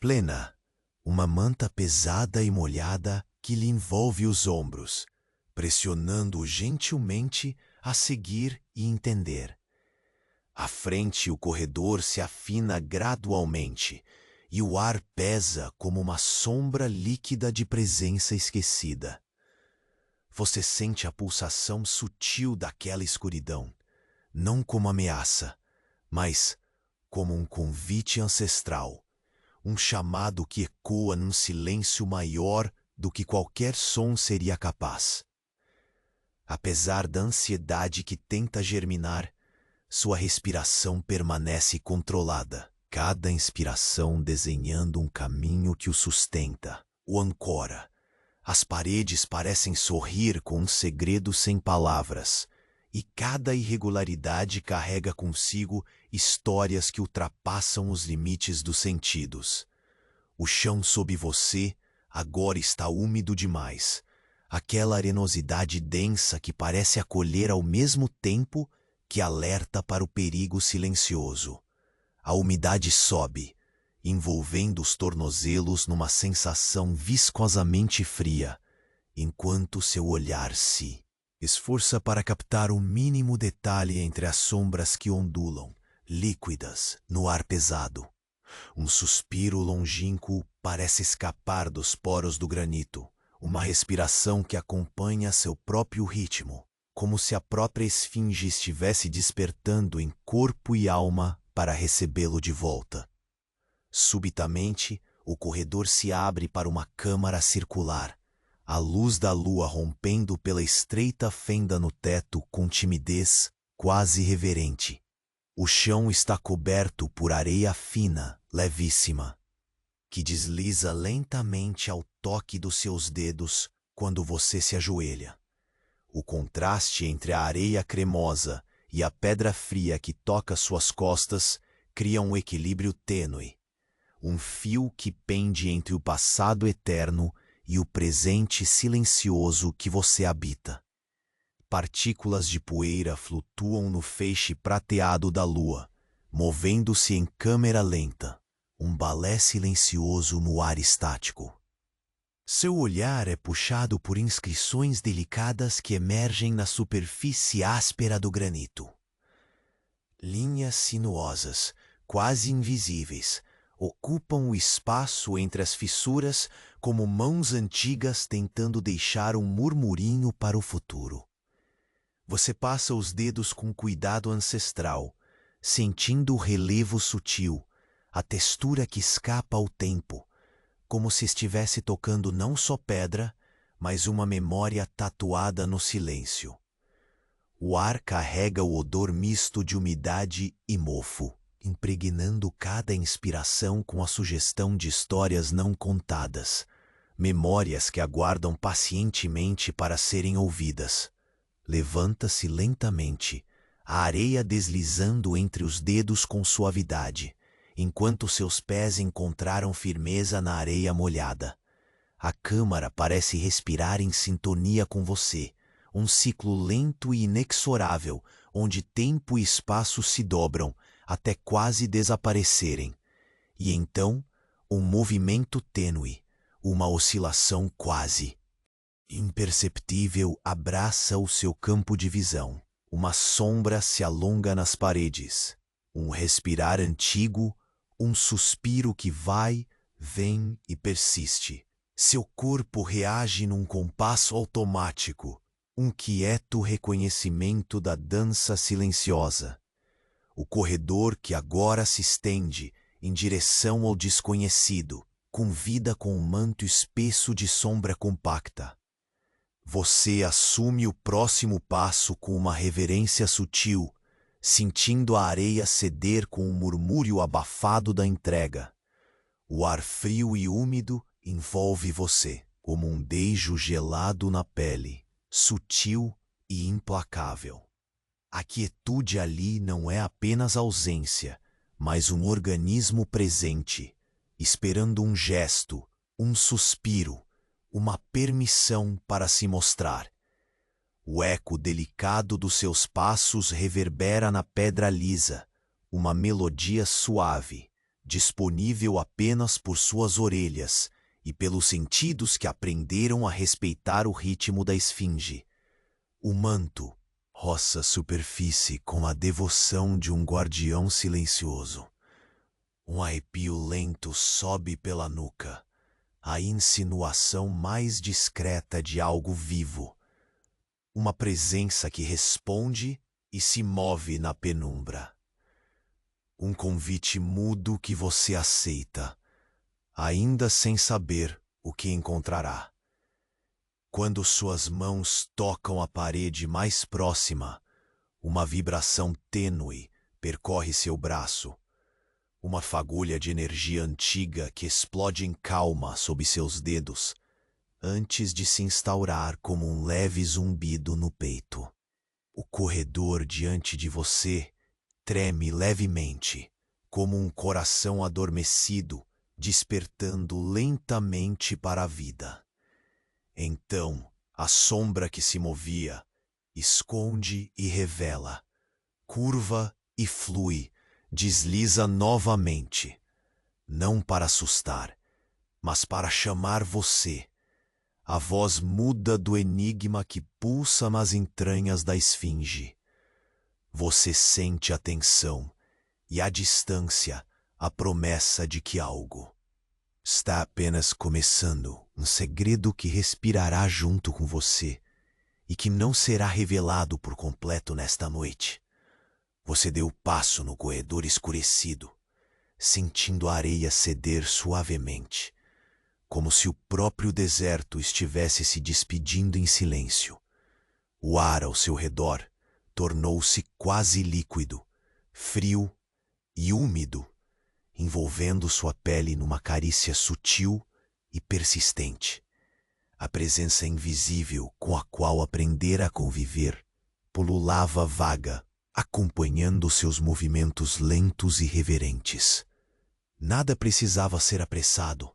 Plena, uma manta pesada e molhada que lhe envolve os ombros, pressionando-o gentilmente a seguir e entender. À frente, o corredor se afina gradualmente, e o ar pesa como uma sombra líquida de presença esquecida. Você sente a pulsação sutil daquela escuridão, não como ameaça, mas como um convite ancestral, um chamado que ecoa num silêncio maior do que qualquer som seria capaz. Apesar da ansiedade que tenta germinar, sua respiração permanece controlada, cada inspiração desenhando um caminho que o sustenta, o ancora. As paredes parecem sorrir com um segredo sem palavras, e cada irregularidade carrega consigo histórias que ultrapassam os limites dos sentidos. O chão sob você agora está úmido demais, aquela arenosidade densa que parece acolher ao mesmo tempo que alerta para o perigo silencioso. A umidade sobe, envolvendo os tornozelos numa sensação viscosamente fria, enquanto seu olhar se esforça para captar o mínimo detalhe entre as sombras que ondulam, líquidas, no ar pesado. Um suspiro longínquo parece escapar dos poros do granito, uma respiração que acompanha seu próprio ritmo, como se a própria esfinge estivesse despertando em corpo e alma para recebê-lo de volta. Subitamente, o corredor se abre para uma câmara circular, a luz da lua rompendo pela estreita fenda no teto com timidez quase reverente. O chão está coberto por areia fina, levíssima, que desliza lentamente ao toque dos seus dedos quando você se ajoelha. O contraste entre a areia cremosa e a pedra fria que toca suas costas cria um equilíbrio tênue, um fio que pende entre o passado eterno e o presente silencioso que você habita. Partículas de poeira flutuam no feixe prateado da lua, movendo-se em câmera lenta, um balé silencioso no ar estático. Seu olhar é puxado por inscrições delicadas que emergem na superfície áspera do granito. Linhas sinuosas, quase invisíveis, ocupam o espaço entre as fissuras como mãos antigas tentando deixar um murmurinho para o futuro. Você passa os dedos com cuidado ancestral, sentindo o relevo sutil, a textura que escapa ao tempo, como se estivesse tocando não só pedra, mas uma memória tatuada no silêncio. O ar carrega o odor misto de umidade e mofo, impregnando cada inspiração com a sugestão de histórias não contadas, memórias que aguardam pacientemente para serem ouvidas. Levanta-se lentamente, a areia deslizando entre os dedos com suavidade, enquanto seus pés encontraram firmeza na areia molhada. A câmara parece respirar em sintonia com você, um ciclo lento e inexorável, onde tempo e espaço se dobram até quase desaparecerem. E então, um movimento tênue, uma oscilação quase imperceptível abraça o seu campo de visão. Uma sombra se alonga nas paredes, um respirar antigo, um suspiro que vai, vem e persiste. Seu corpo reage num compasso automático, um quieto reconhecimento da dança silenciosa. O corredor que agora se estende em direção ao desconhecido, convida com um manto espesso de sombra compacta. Você assume o próximo passo com uma reverência sutil, sentindo a areia ceder com um murmúrio abafado da entrega. O ar frio e úmido envolve você, como um beijo gelado na pele, sutil e implacável. A quietude ali não é apenas ausência, mas um organismo presente, esperando um gesto, um suspiro, uma permissão para se mostrar. O eco delicado dos seus passos reverbera na pedra lisa, uma melodia suave, disponível apenas por suas orelhas e pelos sentidos que aprenderam a respeitar o ritmo da esfinge. O manto roça a superfície com a devoção de um guardião silencioso. Um arrepio lento sobe pela nuca, a insinuação mais discreta de algo vivo. Uma presença que responde e se move na penumbra. Um convite mudo que você aceita, ainda sem saber o que encontrará. Quando suas mãos tocam a parede mais próxima, uma vibração tênue percorre seu braço. Uma fagulha de energia antiga que explode em calma sob seus dedos, antes de se instaurar como um leve zumbido no peito. O corredor diante de você treme levemente, como um coração adormecido, despertando lentamente para a vida. Então, a sombra que se movia, esconde e revela, curva e flui, desliza novamente, não para assustar, mas para chamar você. A voz muda do enigma que pulsa nas entranhas da esfinge. Você sente a tensão e, à distância, a promessa de que algo está apenas começando, um segredo que respirará junto com você e que não será revelado por completo nesta noite. Você deu passo no corredor escurecido, sentindo a areia ceder suavemente, como se o próprio deserto estivesse se despedindo em silêncio. O ar ao seu redor tornou-se quase líquido, frio e úmido, envolvendo sua pele numa carícia sutil e persistente. A presença invisível com a qual aprendera a conviver pululava vaga, acompanhando seus movimentos lentos e reverentes. Nada precisava ser apressado.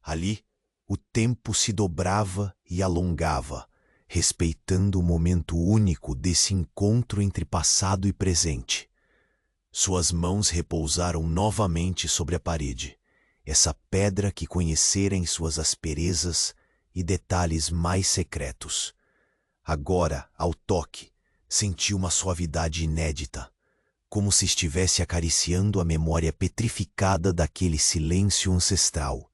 Ali, o tempo se dobrava e alongava, respeitando o momento único desse encontro entre passado e presente. Suas mãos repousaram novamente sobre a parede, essa pedra que conhecera em suas asperezas e detalhes mais secretos. Agora, ao toque, sentiu uma suavidade inédita, como se estivesse acariciando a memória petrificada daquele silêncio ancestral.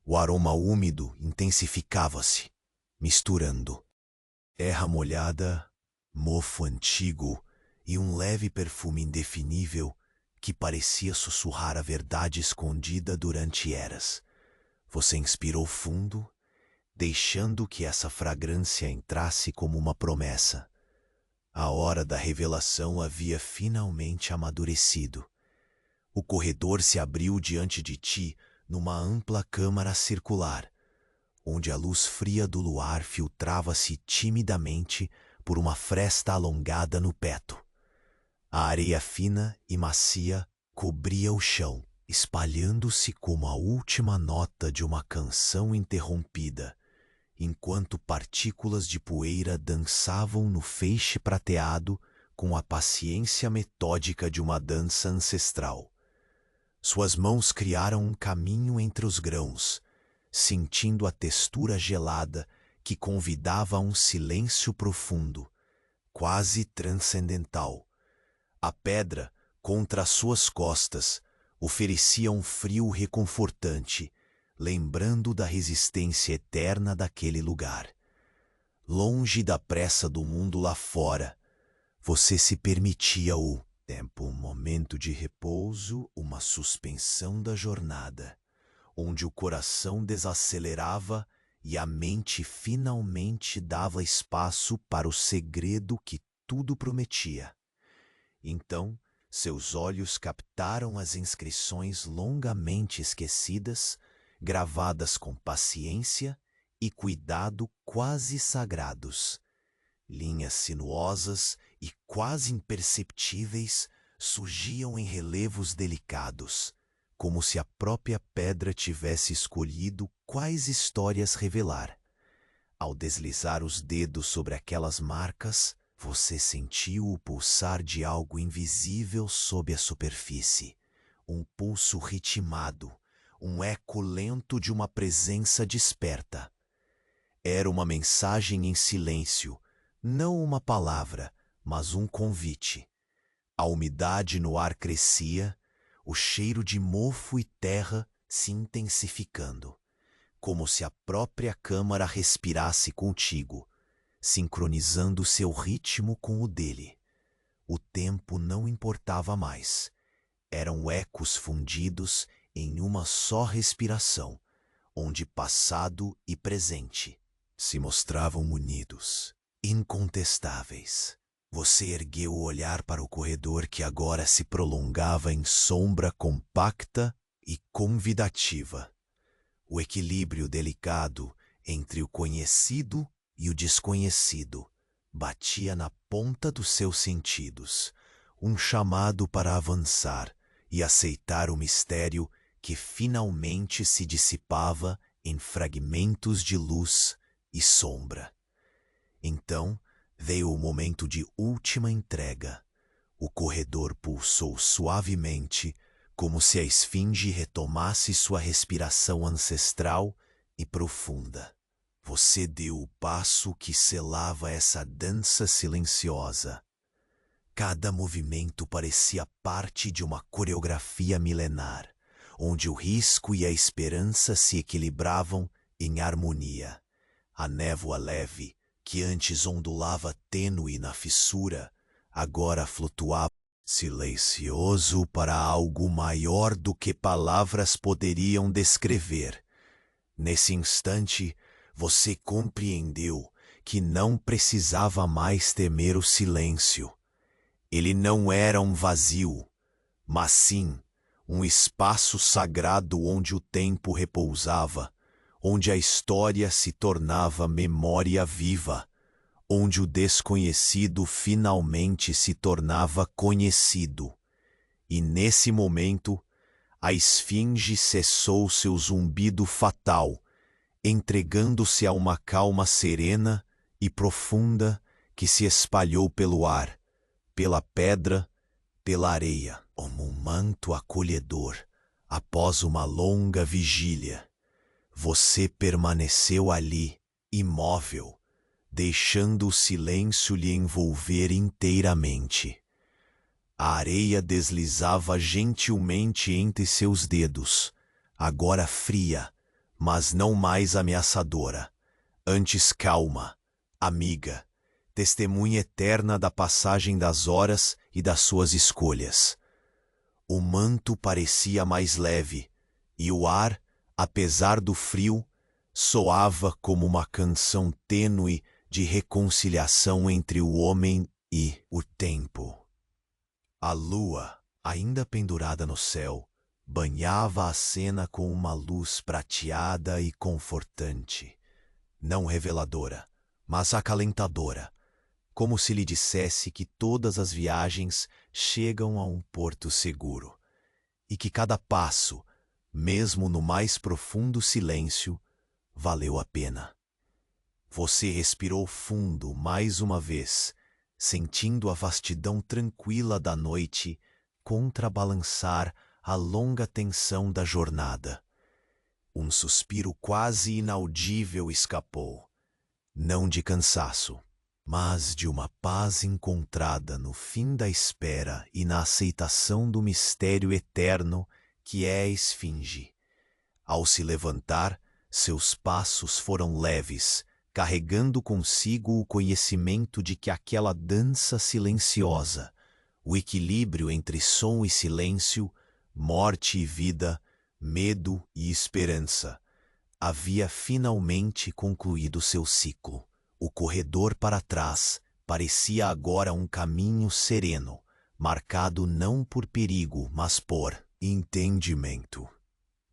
O aroma úmido intensificava-se, misturando terra molhada, mofo antigo e um leve perfume indefinível que parecia sussurrar a verdade escondida durante eras. Você inspirou fundo, deixando que essa fragrância entrasse como uma promessa. A hora da revelação havia finalmente amadurecido. O corredor se abriu diante de ti numa ampla câmara circular, onde a luz fria do luar filtrava-se timidamente por uma fresta alongada no peto. A areia fina e macia cobria o chão, espalhando-se como a última nota de uma canção interrompida, enquanto partículas de poeira dançavam no feixe prateado com a paciência metódica de uma dança ancestral. Suas mãos criaram um caminho entre os grãos, sentindo a textura gelada que convidava a um silêncio profundo, quase transcendental. A pedra, contra as suas costas, oferecia um frio reconfortante, lembrando da resistência eterna daquele lugar. Longe da pressa do mundo lá fora, você se permitia o tempo, um momento de repouso, uma suspensão da jornada, onde o coração desacelerava e a mente finalmente dava espaço para o segredo que tudo prometia. Então, seus olhos captaram as inscrições longamente esquecidas, gravadas com paciência e cuidado quase sagrados. Linhas sinuosas e quase imperceptíveis surgiam em relevos delicados, como se a própria pedra tivesse escolhido quais histórias revelar. Ao deslizar os dedos sobre aquelas marcas, você sentiu o pulsar de algo invisível sob a superfície, um pulso ritmado, um eco lento de uma presença desperta. Era uma mensagem em silêncio, não uma palavra, mas um convite. A umidade no ar crescia, o cheiro de mofo e terra se intensificando, como se a própria câmara respirasse contigo, sincronizando seu ritmo com o dele. O tempo não importava mais. Eram ecos fundidos em uma só respiração, onde passado e presente se mostravam unidos, incontestáveis. Você ergueu o olhar para o corredor que agora se prolongava em sombra compacta e convidativa. O equilíbrio delicado entre o conhecido e o desconhecido batia na ponta dos seus sentidos, um chamado para avançar e aceitar o mistério que finalmente se dissipava em fragmentos de luz e sombra. Então veio o momento de última entrega. O corredor pulsou suavemente, como se a esfinge retomasse sua respiração ancestral e profunda. Você deu o passo que selava essa dança silenciosa. Cada movimento parecia parte de uma coreografia milenar, onde o risco e a esperança se equilibravam em harmonia. A névoa leve, que antes ondulava tênue na fissura, agora flutuava silencioso para algo maior do que palavras poderiam descrever. Nesse instante, você compreendeu que não precisava mais temer o silêncio. Ele não era um vazio, mas sim um espaço sagrado onde o tempo repousava, onde a história se tornava memória viva, onde o desconhecido finalmente se tornava conhecido. E nesse momento, a esfinge cessou seu zumbido fatal, entregando-se a uma calma serena e profunda que se espalhou pelo ar, pela pedra, pela areia, como um manto acolhedor após uma longa vigília. Você permaneceu ali, imóvel, deixando o silêncio lhe envolver inteiramente. A areia deslizava gentilmente entre seus dedos, agora fria, mas não mais ameaçadora, antes calma, amiga, testemunha eterna da passagem das horas e das suas escolhas. O manto parecia mais leve, e o ar, apesar do frio, soava como uma canção tênue de reconciliação entre o homem e o tempo. A lua, ainda pendurada no céu, banhava a cena com uma luz prateada e confortante, não reveladora, mas acalentadora, como se lhe dissesse que todas as viagens chegam a um porto seguro, e que cada passo, mesmo no mais profundo silêncio, valeu a pena. Você respirou fundo mais uma vez, sentindo a vastidão tranquila da noite contrabalançar a longa tensão da jornada. Um suspiro quase inaudível escapou, não de cansaço, mas de uma paz encontrada no fim da espera e na aceitação do mistério eterno que é a esfinge. Ao se levantar, seus passos foram leves, carregando consigo o conhecimento de que aquela dança silenciosa, o equilíbrio entre som e silêncio, morte e vida, medo e esperança, havia finalmente concluído seu ciclo. O corredor para trás parecia agora um caminho sereno, marcado não por perigo, mas por entendimento.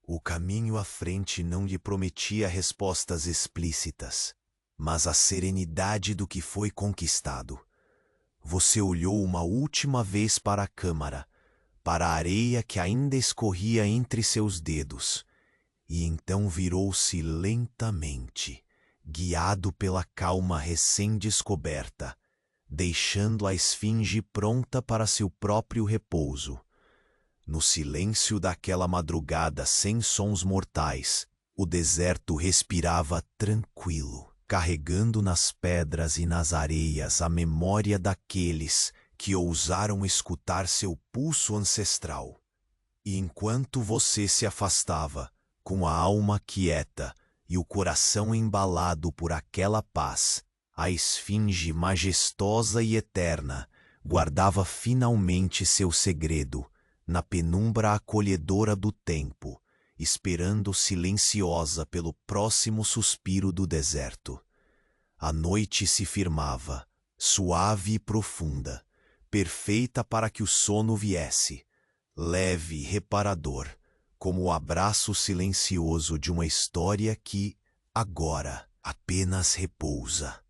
O caminho à frente não lhe prometia respostas explícitas, mas a serenidade do que foi conquistado. Você olhou uma última vez para a câmara, para a areia que ainda escorria entre seus dedos, e então virou-se lentamente, guiado pela calma recém-descoberta, deixando a esfinge pronta para seu próprio repouso. No silêncio daquela madrugada sem sons mortais, o deserto respirava tranquilo, carregando nas pedras e nas areias a memória daqueles que ousaram escutar seu pulso ancestral. E enquanto você se afastava, com a alma quieta e o coração embalado por aquela paz, a esfinge majestosa e eterna guardava finalmente seu segredo na penumbra acolhedora do tempo, esperando silenciosa pelo próximo suspiro do deserto. A noite se firmava, suave e profunda, perfeita para que o sono viesse, leve e reparador, como o abraço silencioso de uma história que, agora, apenas repousa.